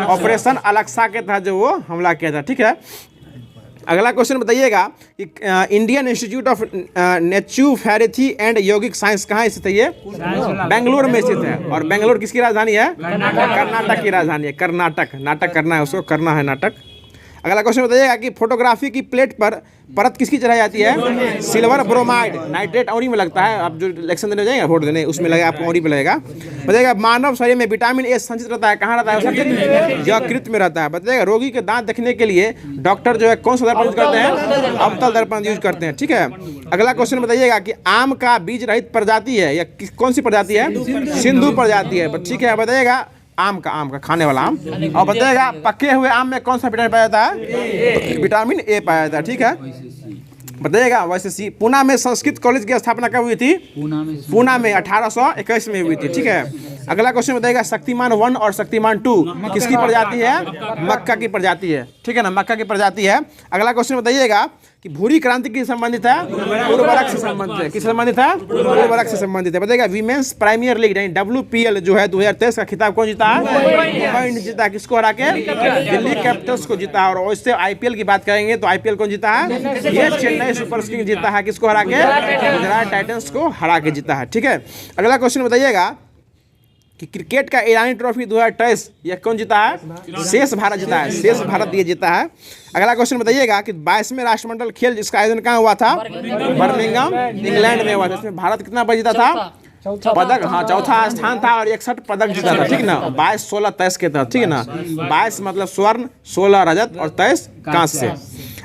ऑपरेशन अलक्सा के तहत जो वो हमला किया था। ठीक है, अगला क्वेश्चन बताइएगा कि Indian institute of naturopathy and यौगिक साइंस कहाँ स्थित है? ये बेंगलोर में स्थित है। और बेंगलोर किसकी राजधानी है? कर्नाटक की राजधानी है। कर्नाटक, नाटक करना है उसको, करना है नाटक। अगला क्वेश्चन बताइएगा कि फोटोग्राफी की प्लेट पर परत किसकी चढ़ाई जाती है? सिल्वर ब्रोमाइड, नाइट्रेट औरी में लगता है। आप जो इलेक्शन देने जाएंगे वोट देने, उसमें लगेगा, आपको औरी पे लगेगा। बताइएगा मानव शरीर में विटामिन ए संचित रहता है, कहाँ रहता है? यकृत में रहता है। बताइएगा रोगी के दांत देखने के लिए डॉक्टर जो है कौन सा दर्पण यूज करते हैं? अवतल दर्पण यूज करते हैं। ठीक है, अगला क्वेश्चन बताइएगा कि आम का बीज रहित प्रजाति है या कौन सी प्रजाति है? सिंधु प्रजाति है। ठीक है, बताइएगा आम का खाने वाला आम। और बताइएगा पके हुए आम में कौन सा विटामिन पाया जाता है? विटामिन ए पाया जाता है। ठीक है, बताइएगा वैसे पूना में संस्कृत कॉलेज की स्थापना कब हुई थी? पूना में 1821 में हुई थी। ठीक है, अगला क्वेश्चन बताइएगा शक्तिमान 1 और शक्तिमान 2 किसकी प्रजाति है? मक्का की प्रजाति है। ठीक है ना, मक्का की प्रजाति है। अगला क्वेश्चन बताइएगा कि भूरी क्रांति की संबंधित है? उर्वरक से संबंधित है। किस संबंधित है? उर्वरक से संबंधित है। बताइएगा वीमेंस प्रीमियर लीग यानी WPL जो है 2023 का खिताब कौन जीता है? मुंबई इंडियंस जीता है। किसको हरा के? दिल्ली कैपिटल्स को जीता है। और वैसे IPL की बात करेंगे तो IPL कौन जीता है? ये चेन्नई सुपर किंग्स जीता है। किसको हरा के? गुजरात टाइटंस को हरा के जीता है। ठीक है, अगला क्वेश्चन बताइएगा कि क्रिकेट का ईरानी ट्रॉफी 2023 यह कौन जीता है? शेष भारत जीता है। शेष भारत ये जीता है। अगला क्वेश्चन बताइएगा कि 22वें राष्ट्रमंडल खेल जिसका आयोजन कहाँ हुआ था? बर्मिंघम इंग्लैंड में हुआ था। इसमें भारत कितना पर जीता था? पदक, हाँ चौथा स्थान था और 61 पदक जीता था। ठीक ना, 22, 16, 23 के तहत। ठीक है ना, 22 मतलब स्वर्ण, 16 रजत और 23 कांस्य।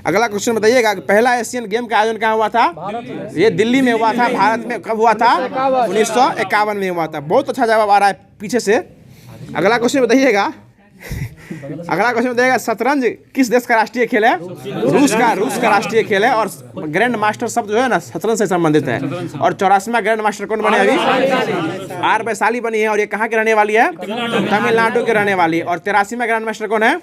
अगला क्वेश्चन बताइएगा कि पहला एशियन गेम का आयोजन कहाँ हुआ था? ये दिल्ली में हुआ था। भारत में कब हुआ था? 1951 में हुआ था। बहुत अच्छा जवाब आ रहा है पीछे से। अगला क्वेश्चन बताइएगा शतरंज किस देश का राष्ट्रीय खेल है? रूस का राष्ट्रीय खेल है। और ग्रैंड मास्टर शब्द जो है ना शतरंज से संबंधित है। और 84वां ग्रैंड मास्टर कौन बने अभी? आर वैशाली बनी है। और ये कहाँ की रहने वाली है? तमिलनाडु के रहने वाली है। और 83वां ग्रैंड मास्टर कौन है?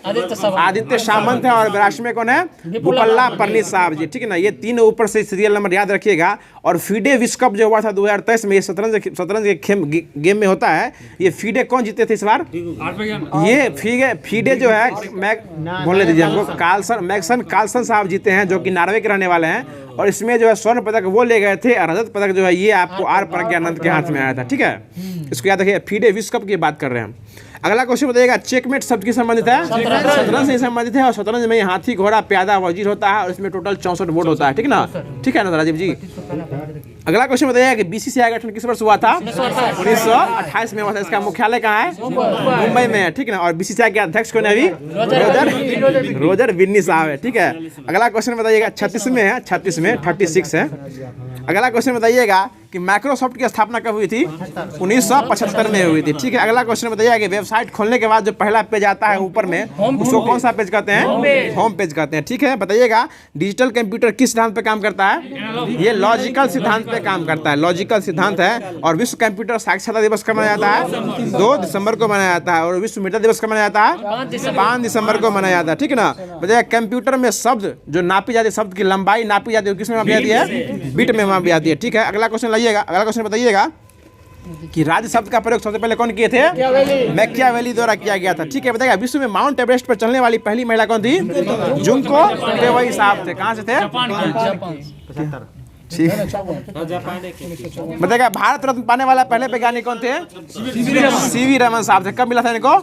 आदित्य सामंत है। और 82वें कौन है? भूपल्ला परनीत साहब जी। ठीक है ना, ये तीन ऊपर से सीरियल नंबर याद रखिएगा। और फीडे विश्व कप जो हुआ था 2023 में, ये शतरंज के गेम में होता है। ये फीडे कौन जीते थे इस बार? ये फीडे जो है बोलने दीजिए हमको, मैग्सन कार्लसन साहब जीते हैं, जो कि नॉर्वे के रहने वाले हैं। और इसमें जो है स्वर्ण पदक वो ले गए थे। और रजत पदक जो है ये आपको आर प्रज्ञानंद के हाथ में आया था। ठीक है, इसको याद रखिए। फीडे विश्व कप की बात कर रहे हैं हम। अगला क्वेश्चन बताइएगा चेकमेट शब्द की संबंधित है? शतरंज से संबंधित है। और शतरंज में हाथी, घोड़ा, प्यादा, वजीर होता है। और इसमें टोटल 64 बोर्ड होता है। ठीक ना, ठीक है ना राजीव जी। अगला क्वेश्चन बताइएगा कि BCCI का गठन किस वर्ष हुआ था? 1928 में हुआ था। इसका मुख्यालय कहाँ है? मुंबई में है। ठीक है ना, और BCCI के अध्यक्ष कौन है अभी? रोजर बिन्नी साहब है। ठीक है, अगला क्वेश्चन बताइएगा 36 में है। 36 है। अगला क्वेश्चन बताइएगा कि माइक्रोसॉफ्ट की स्थापना कब हुई थी? 1975 में हुई थी। ठीक है, अगला क्वेश्चन बताइएगा कि वेबसाइट खोलने के बाद जो पहला पेज आता है ऊपर में, उसको कौन सा पेज कहते हैं? होम पेज कहते हैं। ठीक है, बताइएगा डिजिटल कंप्यूटर किस सिद्धांत पे काम करता है? ये लॉजिकल सिद्धांत पे काम करता है। लॉजिकल सिद्धांत है। और विश्व कंप्यूटर साक्षरता दिवस कब मनाया जाता है? 2 दिसंबर को मनाया जाता है। और विश्व मीडिया दिवस कब मनाया जाता है? 5 दिसंबर को मनाया जाता है। ठीक है ना, बताइएगा कंप्यूटर में शब्द जो नापी जाती है, शब्द की लंबाई नापी जाती है, किस में मापी जाती है? बिट में मापी जाती है। ठीक है, अगला क्वेश्चन लाइएगा। अगला क्वेश्चन बताइएगा कि राज्य शब्द का प्रयोग सबसे पहले कौन किए थे? मैकियावेली द्वारा किया गया था। ठीक है, बताइएगा विश्व में माउंट एवरेस्ट पर चलने वाली पहली महिला कौन थी? जुंको टेवेई साहब थे। कहाँ से थे? बताइएगा भारत रत्न पाने वाला पहले वैज्ञानिक कौन थे? CV रमन साहब थे। कब मिला था इनको?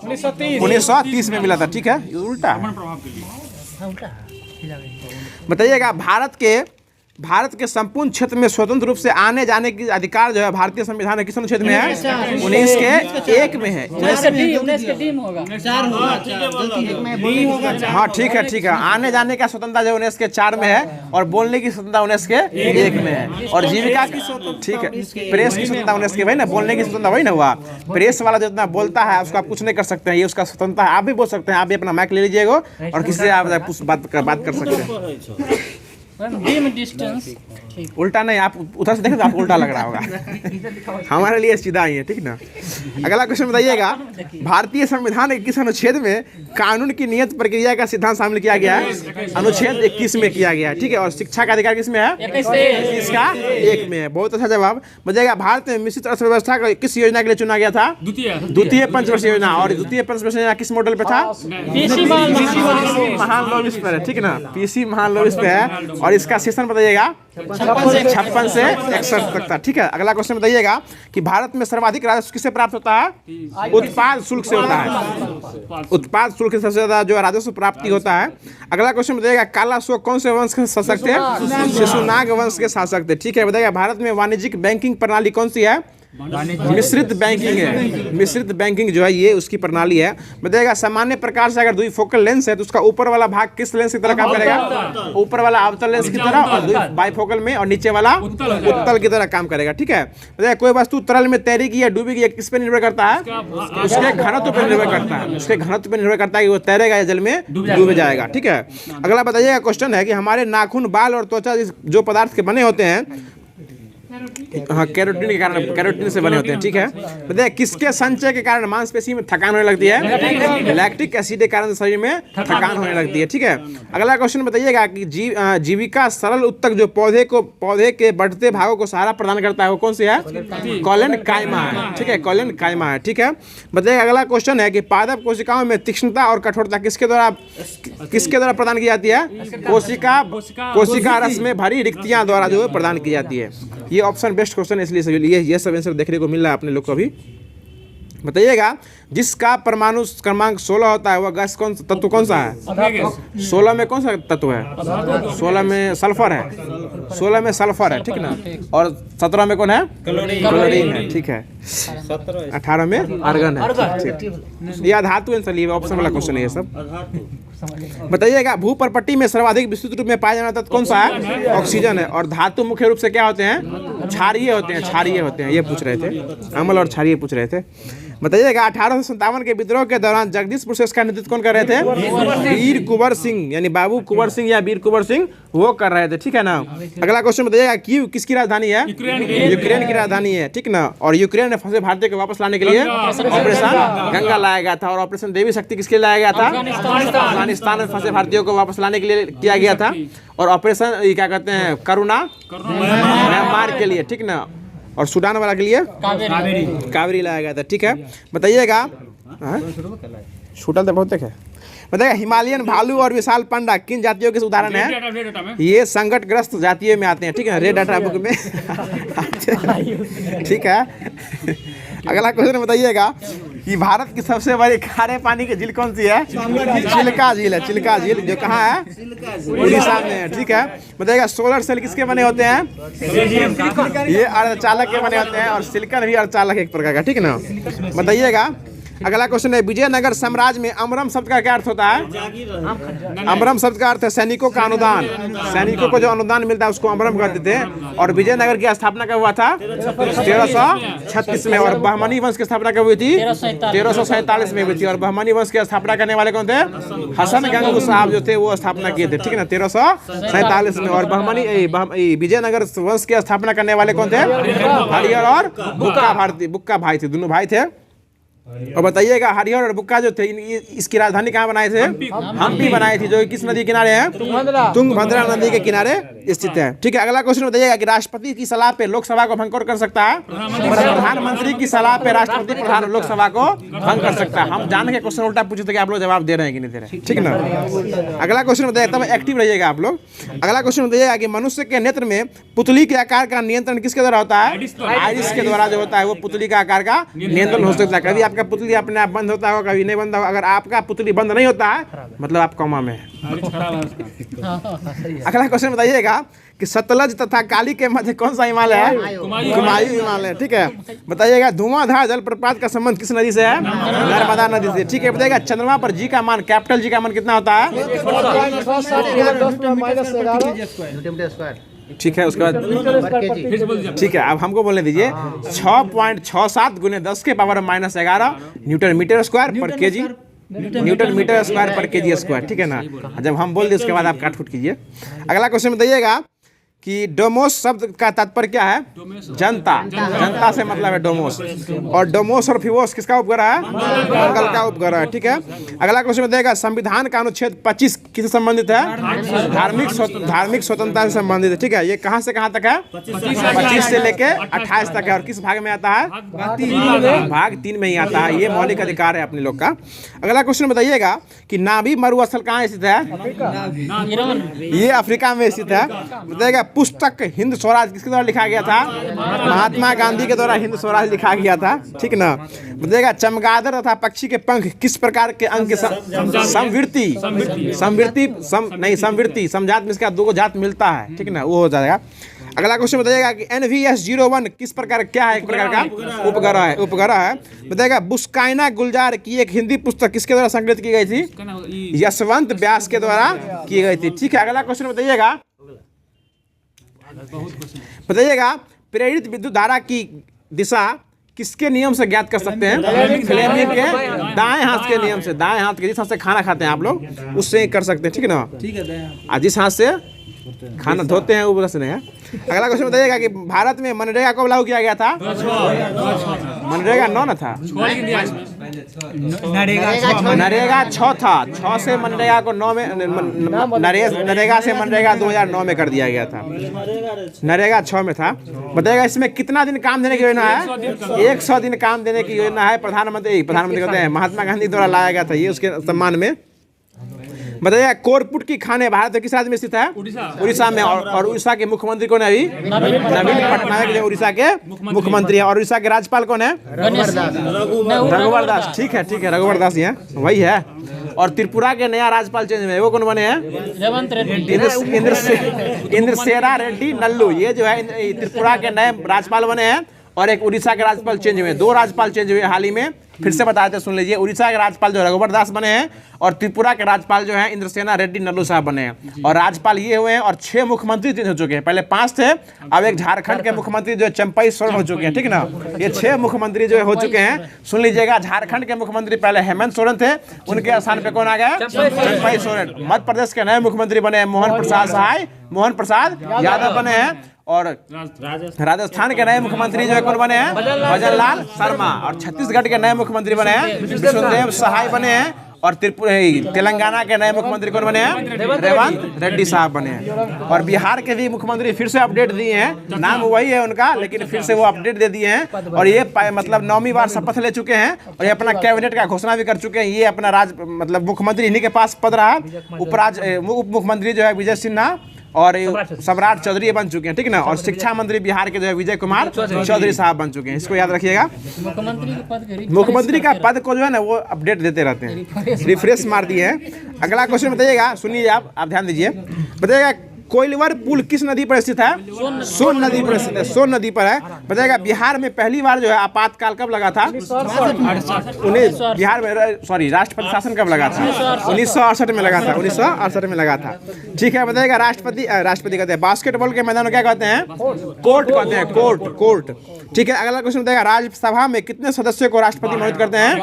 1930 में मिला था। ठीक है, उल्टा बताइएगा भारत के संपूर्ण क्षेत्र में स्वतंत्र रूप से आने जाने की अधिकार जो है भारतीय संविधान के किस अनुच्छेद में है? 19 के 1 में है। हाँ ठीक है। आने जाने का स्वतंत्रता जो 19 के 4 में है और बोलने की स्वतंत्रता 19 के 1 में है। और जीविका की ठीक है, प्रेस की स्वतंत्रता 19 के, वही ना, बोलने की स्वतंत्रता वही ना हुआ। प्रेस वाला जितना बोलता है उसको आप कुछ नहीं कर सकते हैं, ये उसका स्वतंत्रता है। आप भी बोल सकते हैं, आप भी अपना माइक ले लीजिएगा और किसी से आप बात कर सकते हैं। उल्टा नहीं, आप उधर से देखें तो आपको उल्टा लग रहा होगा। हमारे लिए सीधा ही है, ठीक ना। अगला क्वेश्चन बताइएगा, भारतीय संविधान के किस अनुच्छेद में कानून की नियत प्रक्रिया का सिद्धांत शामिल किया गया है? अनुच्छेद 21 में किया गया है, ठीक है। और शिक्षा का अधिकार किस में है? 21 का 1 में है। बहुत अच्छा जवाब। बताइएगा, भारत में मिश्रित अर्थव्यवस्था को किस योजना के लिए चुना गया था? द्वितीय पंचवर्षीय योजना। और द्वितीय पंचवर्षीय योजना किस मॉडल पे था? महालनोबिस पर है, ठीक ना, पीसी महालनोबिस पे है। और इसका सेशन बताइएगा 56 से 61 तक था, ठीक है। अगला क्वेश्चन बताइएगा कि भारत में सर्वाधिक राजस्व किससे प्राप्त होता है? उत्पाद शुल्क से होता है। उत्पाद शुल्क से सबसे ज्यादा जो राजस्व प्राप्ति होता है। अगला क्वेश्चन बताइएगा, काला अशोक कौन से वंश के शासक थे? शिशुनाग वंश के शासक थे, ठीक है। बताइएगा, भारत में वाणिज्यिक बैंकिंग प्रणाली कौन सी है? मिश्रित बैंकिंग है। मिश्रित बैंकिंग जो है ये उसकी प्रणाली है। बताइएगा, सामान्य प्रकार से अगर द्विफोकल लेंस है तो उसका ऊपर वाला भाग किस लेंस की तरह काम करेगा? ऊपर वाला अवतल लेंस की तरह, और बाइफोकल में और नीचे वाला उत्तल की तरह काम करेगा, ठीक है। बताइए, कोई वस्तु तरल में तैरेगी या डूबेगी, किस पे निर्भर करता है? उसके घनत्व पर निर्भर करता है। उसके घनत्व पर निर्भर करता है कि वो तैरेगा या जल में डूब जाएगा, ठीक है। अगला बताइएगा क्वेश्चन है कि हमारे नाखून, बाल और त्वचा जो पदार्थ के बने होते हैं, हाँ, कैरोटीन के कारण, कैरोटीन से बने होते हैं, ठीक है। बताइए, किसके संचय के कारण मांसपेशी में थकान होने लगती है? लैक्टिक एसिड के कारण शरीर में थकान होने लगती है, ठीक है। अगला क्वेश्चन बताइएगा कि जीविका सरल उत्तक जो पौधे के बढ़ते भागों को सहारा प्रदान करता है वो कौन सी है? कॉलन कायमा है, ठीक है। कॉलन कायमा है, ठीक है। बताइए, अगला क्वेश्चन है कि पादप कोशिकाओं में तीक्ष्णता और कठोरता किसके द्वारा प्रदान की जाती है? कोशिका रस में भरी रिक्तियां द्वारा जो है प्रदान की जाती है। ये ऑप्शन बेस्ट क्वेश्चन है, इसलिए ये सब आंसर देखने को मिल रहा है अपने लोग को अभी। बताइएगा, जिसका परमाणु क्रमांक 16 होता है वह गैस तत्व कौन सा है? 16 में कौन सा तत्व है? 16 में सल्फर है। 16 में सल्फर है, ठीक ना। और 17 में कौन है? क्लोरीन है, ठीक है। 18 में आर्गन है, ठीक। यह धातु आंसर, ये ऑप्शन वाला क्वेश्चन है ये सब। बताइएगा, भूपर्पट्टी में सर्वाधिक विस्तृत रूप में पाया जाना तत्व कौन सा है? ऑक्सीजन है। और धातु मुख्य रूप से क्या होते हैं? क्षारीय होते हैं, क्षारीय होते हैं। ये पूछ रहे थे, अम्ल और क्षारीय पूछ रहे थे। बताइएगा, 1857 के विद्रोह के दौरान जगदीशपुर से इसका नेतृत्व कौन कर रहे थे? वीर कुंवर सिंह, यानी बाबू कुंवर सिंह या वीर कुंवर सिंह वो कर रहे थे, ठीक है ना। अगला क्वेश्चन बताइएगा, कीव किसकी राजधानी है? यूक्रेन की राजधानी है, ठीक ना। और यूक्रेन में फंसे भारतीय को वापस लाने के लिए ऑपरेशन गंगा लाया गया था। और ऑपरेशन देवी शक्ति किसके लिए लाया गया था? अफगानिस्तान में फंसे भारतीयों को वापस लाने के लिए किया गया था। और ऑपरेशन क्या कहते हैं? करुणा म्यांमार के लिए, ठीक ना। और सूडान वाला के लिए कावेरी लाया गया था, ठीक है। बताइएगा, सूडान तो बहुत है। बताइएगा, हिमालयन भालू और विशाल पांडा किन जातियों के उदाहरण है? ये संकटग्रस्त जातियों में आते हैं, ठीक है, रेड डाटा बुक में, ठीक है। अगला क्वेश्चन बताइएगा कि भारत की सबसे बड़ी खारे पानी की झील कौन सी है? चिल्का झील है। चिल्का झील जो कहाँ है? उड़ीसा में है, ठीक है। बताइएगा, सोलर सेल किसके बने होते हैं? ये अर्धचालक के बने होते हैं। और सिलिकॉन भी अर्धचालक एक प्रकार का, ठीक है ना। बताइएगा, अगला क्वेश्चन है, विजयनगर साम्राज्य में अमरम शब्द का क्या अर्थ होता है? अमरम शब्द का अर्थ है सैनिकों का अनुदान। सैनिकों को जो अनुदान मिलता है उसको अमरम कहते थे। और विजयनगर की स्थापना कब हुआ था? 1336 में। और बहमनी वंश की स्थापना कब हुई थी? 1347 में हुई थी। और बहमनी वंश की स्थापना करने वाले कौन थे? हसन गंगू साहब जो थे वो स्थापना किए थे, ठीक है ना, 1347 में। और विजयनगर वंश की स्थापना करने वाले कौन थे? हरिहर और बुक्का भाई थे, दोनों भाई थे। और बताइएगा, हरिहर और बुक्का जो थे इसकी राजधानी कहाँ बनाए थे? हम्पी बनाई थी, जो किस नदी के किनारे है? तुंगभद्रा नदी के किनारे स्थित है, ठीक है। अगला क्वेश्चन बताइएगा कि राष्ट्रपति की सलाह पे लोकसभा को भंग कर सकता है? प्रधानमंत्री की सलाह पे राष्ट्रपति प्रधान लोकसभा को भंग कर सकता है। हम जान के क्वेश्चन उल्टा पूछे थे कि आप लोग जवाब दे रहे हैं कि नहीं दे रहे हैं, ठीक है ना। अगला क्वेश्चन बताइएगा, तब एक्टिव रहिएगा आप लोग। अगला क्वेश्चन बताइएगा कि मनुष्य के नेत्र में पुतली के आकार का नियंत्रण किसके द्वारा होता है? आइरिस के द्वारा जो होता है वो पुतली का आकार का नियंत्रण हो सकता है। कभी आपके आपका पुतली अपने आप बंद होता होगा, कभी नहीं बंद होगा। अगर आपका पुतली बंद नहीं होता है मतलब आप कोमा में है। अगला क्वेश्चन बताइएगा कि सतलज तथा काली के मध्य कौन सा हिमालय है? कुमायूं हिमालय। ठीक है, बताइएगा धुआंधार जलप्रपात का संबंध किस नदी से है? नर्मदा नदी से। ठीक है, बताइएगा चंद्रमा पर जी का मान, कैपिटल जी का मान कितना होता है? ठीक है, उसके बाद ठीक है, अब हमको बोलने दीजिए 6.67 गुने 10 के पावर -11 न्यूटन मीटर स्क्वायर पर केजी, न्यूटन मीटर स्क्वायर पर केजी स्क्वायर। ठीक है ना, जब हम बोल दें उसके बाद आप काट फूट कीजिए। अगला क्वेश्चन बताइएगा कि डोमोस शब्द का तात्पर्य क्या है? जनता। जनता से मतलब है डोमोस। और डोमोस और फिवोस किसका उपग्रह है? मंगल का उपग्रह है। ठीक है, अगला क्वेश्चन बताइएगा संविधान का अनुच्छेद 25 किससे संबंधित है? धार्मिक स्वतंत्रता से संबंधित है। ठीक है, ये कहाँ से कहाँ तक है? 25 से लेके 28 तक है। और किस भाग में आता है? भाग 3 में ही आता है। ये मौलिक अधिकार है अपने लोग का। अगला क्वेश्चन बताइएगा कि नाभी मरुस्थल कहाँ स्थित है? ये अफ्रीका में स्थित है। बताइएगा पुस्तक हिंद स्वराज किसके द्वारा लिखा गया था? महात्मा गांधी के द्वारा हिंद स्वराज लिखा गया था। ठीक ना, बताइएगा चमगादड़ तथा पक्षी के पंख किस प्रकार के अंग के समवृत्ति समजात में इसका 2 जात मिलता है। ठीक ना, वो हो जाएगा। अगला क्वेश्चन बताइएगा कि NVS-01 किस प्रकार क्या है? एक प्रकार का उपग्रह है। बताइएगा बुस्काइना गुलजार की एक हिंदी पुस्तक किसके द्वारा संकलित की गई थी? यशवंत व्यास के द्वारा की गई थी। ठीक है, अगला क्वेश्चन बताइएगा प्रेरित विद्युत धारा की दिशा किसके नियम से ज्ञात कर सकते हैं? फ्लेमिंग के दाएं हाथ के नियम से। दाएं हाथ के जिस हाथ से खाना खाते हैं आप लोग उससे कर सकते हैं। ठीक है ना, जिस हाथ से खाना धोते हैं वो से नहीं है। अगला क्वेश्चन बताइएगा कि भारत में मनरेगा कब लागू किया गया था? मनरेगा 9 न था, नरेगा 6 था। 6 से मनरेगा को 9 में नरेगा से मनरेगा 2009 में कर दिया गया था। नरेगा 6 में था। बताइएगा इसमें कितना दिन काम देने की योजना है? 100 दिन काम देने की योजना है। प्रधानमंत्री कहते हैं महात्मा गांधी द्वारा लाया गया था ये, उसके सम्मान में। बताइए कोरपुट की खाने भारत में किस राज्य में स्थित है? उड़ीसा में। और उड़ीसा के मुख्यमंत्री कौन है अभी? नवीन पटनायक जो उड़ीसा के मुख्यमंत्री है। और उड़ीसा के राज्यपाल कौन है? रघुवर दास। ठीक है, रघुवर दास ही है, वही है। और त्रिपुरा के नया राज्यपाल चेंज हुए, वो कौन बने हैं? इंद्रसेना रेड्डी नल्लू। ये जो है त्रिपुरा के नए राज्यपाल बने हैं। और एक उड़ीसा के राज्यपाल चेंज हुए, 2 राज्यपाल चेंज हुए हाल ही में। फिर से बताते हैं, सुन लीजिए। उड़ीसा के राज्यपाल जो रघुवर दास बने हैं और त्रिपुरा के राज्यपाल जो हैं इंद्रसेना रेड्डी नल्लू साहब बने हैं। और राज्यपाल ये हुए हैं और 6 मुख्यमंत्री चेंज हो चुके हैं। पहले 5 थे, अब एक झारखंड के मुख्यमंत्री जो चंपई सोरेन हो चुके हैं। ठीक ना, ये 6 मुख्यमंत्री जो हो चुके हैं। सुन लीजिएगा, झारखंड के मुख्यमंत्री पहले हेमंत सोरेन थे, उनके स्थान पे कौन आ गया? चंपई सोरेन। मध्य प्रदेश के नए मुख्यमंत्री बने हैं मोहन प्रसाद यादव बने हैं। और राजस्थान के नए मुख्यमंत्री जो है कौन बने हैं? भजन लाल शर्मा। और छत्तीसगढ़ के नए मुख्यमंत्री बने हैं विष्णुदेव सहाय बने हैं। और तेलंगाना के नए मुख्यमंत्री कौन बने हैं? रेवंत रेड्डी साहब बने हैं। और बिहार के भी मुख्यमंत्री फिर से अपडेट दिए हैं, नाम वही है उनका लेकिन फिर से वो अपडेट दे दिए हैं। और ये मतलब 9वीं बार शपथ ले चुके हैं और ये अपना कैबिनेट का घोषणा भी कर चुके हैं। ये अपना मतलब मुख्यमंत्री इन्हीं के पास पद रहा। उप मुख्यमंत्री जो है विजय सिन्हा और सम्राट चौधरी बन चुके हैं। ठीक ना, और शिक्षा मंत्री बिहार के जो है विजय कुमार चौधरी साहब बन चुके हैं। इसको याद रखिएगा। मुख्यमंत्री का पद को जो है ना वो अपडेट देते रहते हैं, रिफ्रेश मार दिए हैं। अगला क्वेश्चन बताइएगा, सुनिए आप ध्यान दीजिए। बताइएगा कोइलवर पुल किस नदी पर स्थित है? सोन नदी पर स्थित है, सोन नदी पर है। बताइएगा बिहार में पहली बार जो है आपातकाल कब लगा था? बिहार में राष्ट्रपति शासन कब लगा था? 1968 में लगा था। 1968 में लगा था। ठीक है, बताइएगा राष्ट्रपति कहते हैं बास्केटबॉल के मैदान को क्या कहते हैं? कोर्ट कहते हैं, कोर्ट। ठीक है, अगला क्वेश्चन बताइएगा राज्यसभा में कितने सदस्यों को राष्ट्रपति मनोनीत करते हैं?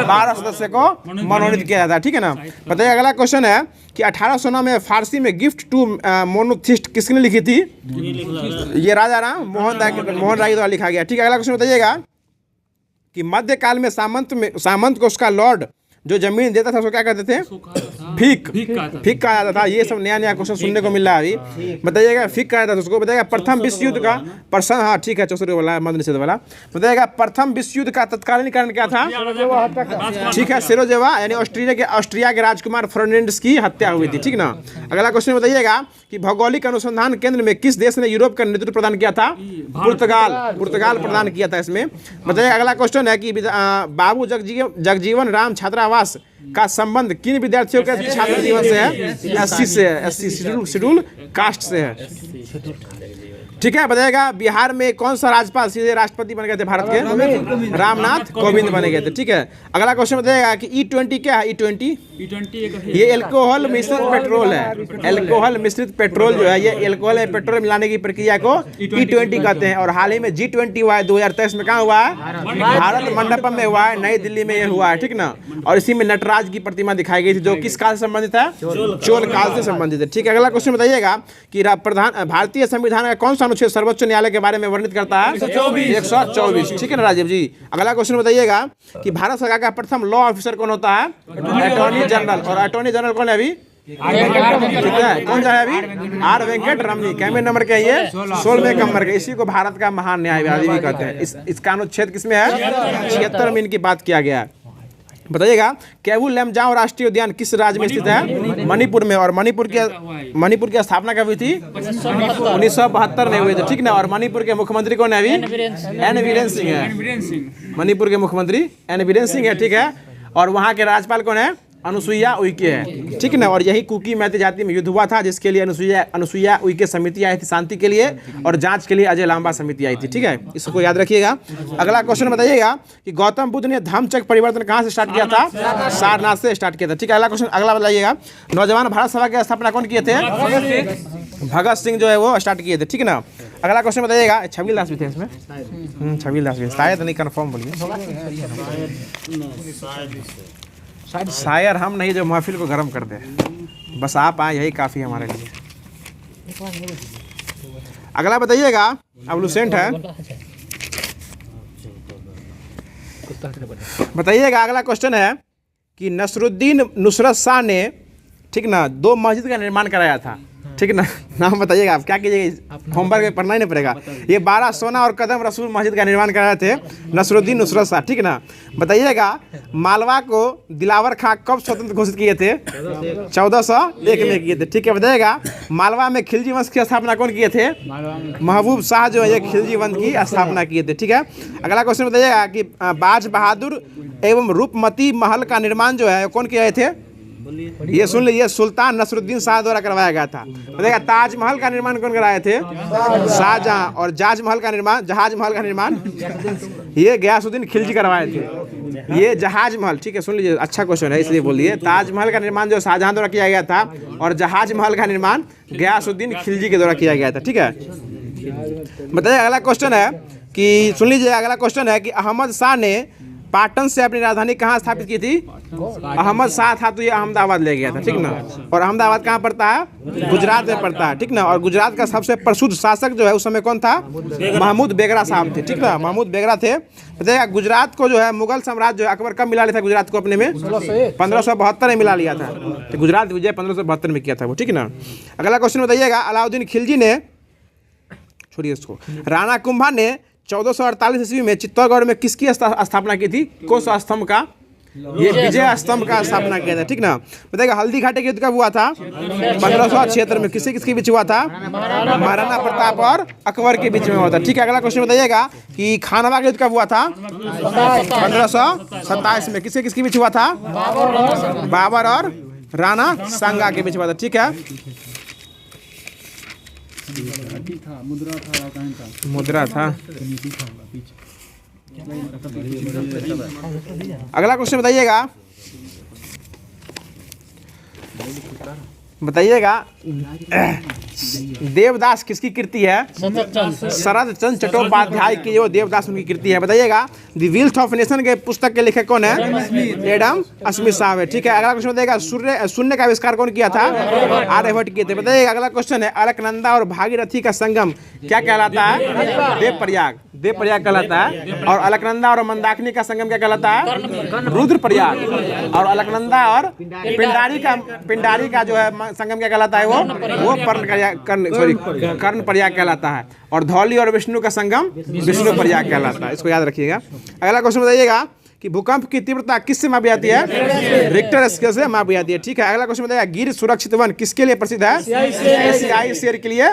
12 सदस्य को मनोनीत किया जाता है। ठीक है ना, बताइए अगला क्वेश्चन है कि 1809 में फारसी में गिफ्ट टू मोनोथिस्ट किसने लिखी थी? ये राजा राम मोहन राय द्वारा लिखा गया। ठीक है, अगला क्वेश्चन बताइएगा कि मध्यकाल में सामंत को उसका लॉर्ड जो जमीन देता था उसको क्या कहते थे? फिक फिक कहा जाता था। ये सब नया नया क्वेश्चन सुनने को मिल रहा है अभी। बताइएगा फिक कहा जाता था उसको। बताइएगा प्रथम विश्व युद्ध का प्रश्न, हाँ ठीक है 64 वाला मद निषेध वाला। बताइएगा प्रथम विश्व युद्ध का तत्कालीन कारण क्या था? ठीक है सेरोजेवा, यानी ऑस्ट्रिया के राजकुमार फर्डिनेंड की हत्या हुई थी। ठीक ना। अगला क्वेश्चन बताइएगा कि भौगोलिक अनुसंधान केंद्र में किस देश ने यूरोप का नेतृत्व प्रदान किया था? पुर्तगाल प्रदान किया था इसमें। बताइए अगला क्वेश्चन है कि बाबू जगजीवन राम छात्रावास का संबंध किन विद्यार्थियों के छात्र जीवन से है? एससी से है, एससी शेड्यूल कास्ट से है। ठीक है। बताइएगा बिहार में कौन सा राज्यपाल सीधे राष्ट्रपति बन गए थे भारत के? रामनाथ कोविंद बने गए थे। ठीक है। अगला क्वेश्चन बताइएगा कि E20 क्या है? E20 ये एल्कोहल मिश्रित पेट्रोल है। एल्कोहल मिश्रित पेट्रोल जो है, ये एल्कोहल में पेट्रोल मिलाने की प्रक्रिया को E20 कहते हैं। और हाल ही में G20 हुआ है 2023 में। कहाँ हुआ है? भारत मंडपम में हुआ है, नई दिल्ली में ये हुआ है। ठीक ना। और इसी में नटराज की प्रतिमा दिखाई गई थी जो किस काल से संबंधित है? चोल काल से संबंधित है। ठीक है। अगला क्वेश्चन बताइएगा कि भारतीय संविधान का कौन सा अनुच्छेद सर्वोच्च न्यायालय के बारे में वर्णित करता है? 124। ठीक है ना राजीव जी। अगला क्वेश्चन बताइएगा कि भारत सरकार का प्रथम लॉ ऑफिसर कौन होता है? Attorney general. और अटॉर्नी जनरल कौन है अभी? ठीक है। कौन सा है अभी? आर वेंकट रमनी। कैमरे नंबर के ये 16वें नंबर के। इसी को भारत का महान न्यायवादी भी कहते हैं। इसका अनुच्छेद किसमें है? 76 में इनकी बात किया गया है। बताइएगा केवुल लमजाओ राष्ट्रीय उद्यान किस राज्य में स्थित है? मणिपुर में। और मणिपुर की स्थापना कब हुई थी? 1972 में हुई थी। ठीक ना। और मणिपुर के मुख्यमंत्री कौन है अभी? एन बीरेन सिंह है। मणिपुर के मुख्यमंत्री एन बीरेन सिंह है। ठीक है। और वहाँ के राज्यपाल कौन है? अनुसुईया उइके है। ठीक ना। और यही कुकी मैती जाति में युद्ध हुआ था जिसके लिए अनुसुईया उइके समिति आई थी शांति के लिए, और जांच के लिए अजय लांबा समिति आई थी। ठीक है। इसको याद रखिएगा। अगला क्वेश्चन बताइएगा कि गौतम बुद्ध ने धम्मचक्र परिवर्तन कहाँ से स्टार्ट किया था? सारनाथ से स्टार्ट किया था। ठीक है। अगला क्वेश्चन अगला बताइएगा नौजवान भारत सभा की स्थापना कौन किए थे? भगत सिंह जो है वो स्टार्ट किए थे। ठीक ना। अगला क्वेश्चन बताइएगा छबील दास भी थे इसमें। छबील दास भी शायद नहीं, कन्फर्म बोलिए। शायर हम नहीं जो महफिल को गर्म कर दे। बस आप आए यही काफ़ी हमारे लिए। अगला बताइएगा अब लुसेंट है। बताइएगा अगला क्वेश्चन है कि नसरुद्दीन नुसरत शाह ने, ठीक ना, 2 मस्जिद का निर्माण कराया था। ठीक ना। नाम बताइएगा आप, क्या कीजिएगा, होमवर्क में पढ़ना ही नहीं पड़ेगा। ये 12 सोना और कदम रसूल मस्जिद का निर्माण कराए थे नसरुद्दीन नुसरत शाह। ठीक ना। बताइएगा मालवा को दिलावर खां कब स्वतंत्र घोषित किए थे? 1401 में किए थे। ठीक है। बताइएगा मालवा में खिलजी वंश की स्थापना कौन किए थे? महबूब शाह जो है ये खिलजी वंश की स्थापना किए थे। ठीक है। अगला क्वेश्चन बताइएगा कि बाज बहादुर एवं रूपमती महल का निर्माण जो है कौन किए थे? ये सुन लीजिए, सुल्तान नसरुद्दीन शाह द्वारा करवाया गया था। बताइएगा ताजमहल का निर्माण कौन कराए थे? शाहजहां। और जहाज महल का निर्माण ये गयासुद्दीन खिलजी करवाए थे। ये जहाज महल, ठीक है सुन लीजिए, अच्छा क्वेश्चन है इसलिए बोलिए। ताजमहल का निर्माण जो शाहजहां द्वारा किया गया था, और जहाज महल का निर्माण गयासुद्दीन खिलजी के द्वारा किया गया था। ठीक है। बताइए अगला क्वेश्चन है कि सुन लीजिए, अगला क्वेश्चन है कि अहमद शाह ने पाटन से अपनी राजधानी कहाँ स्थापित की थी? अहमद शाह था तो ये अहमदाबाद ले गया था। ठीक ना। और अहमदाबाद कहाँ पड़ता है? गुजरात में पड़ता है। ठीक ना। और गुजरात का सबसे प्रसिद्ध शासक जो है उस समय कौन था? महमूद बेगरा साहब थे। ठीक ना। महमूद बेगरा थे। बताइएगा गुजरात को जो है मुगल साम्राज्य जो है अकबर कब मिला लिया था गुजरात को अपने में? 1572 में मिला लिया था। तो गुजरात विजय 1572 में किया था वो। ठीक ना। अगला क्वेश्चन बताइएगा अलाउद्दीन खिलजी ने, छोड़िए इसको, राणा कुंभा ने 1448 ईस्वी में चित्तौड़गढ़ में किसकी स्थापना की थी? कोस स्तंभ का, ये विजय स्तंभ का स्थापना किया था। ठीक ना। बताइएगा हल्दी घाटी युद्ध कब हुआ था? 1576 में। किसके बीच हुआ था? महाराणा प्रताप और अकबर के बीच में हुआ था। ठीक है। अगला क्वेश्चन बताइएगा कि खानवा का युद्ध कब हुआ था? 1527 में। किसके बीच हुआ था? बाबर और राणा सांगा के बीच हुआ था। ठीक है। मुद्रा था। अगला क्वेश्चन बताइएगा देवदास किसकी कृति है? शरद चंद्र चट्टोपाध्याय की जो देवदास उनकी कृति है। बताइएगा द वेल्थ ऑफ नेशन के पुस्तक के लेखक कौन है? एडम स्मिथ साहब है। ठीक है। अगला क्वेश्चन बताइएगा शून्य का आविष्कार कौन किया था? आर्यभट्ट किए थे। बताइएगा अगला क्वेश्चन है अलकनंदा और भागीरथी का संगम क्या कहलाता है? देवप्रयाग। देव प्रयाग कहलाता है। और अलकनंदा और मंदाकिनी का संगम क्या कहलाता है? रुद्र प्रयाग। और अलकनंदा और पिंडारी का जो है संगम क्या कहलाता है? वो कर्ण प्रयाग कहलाता है। और धौली और विष्णु का संगम विष्णु प्रयाग कहलाता है। इसको याद रखिएगा। अगला क्वेश्चन बताइएगा कि भूकंप की तीव्रता किससे मापी जाती है? रिक्टर स्केल से मापी जाती है। ठीक है, अगला क्वेश्चन बताइएगा गिर सुरक्षित वन किसके लिए प्रसिद्ध है? एशियाई शेर के लिए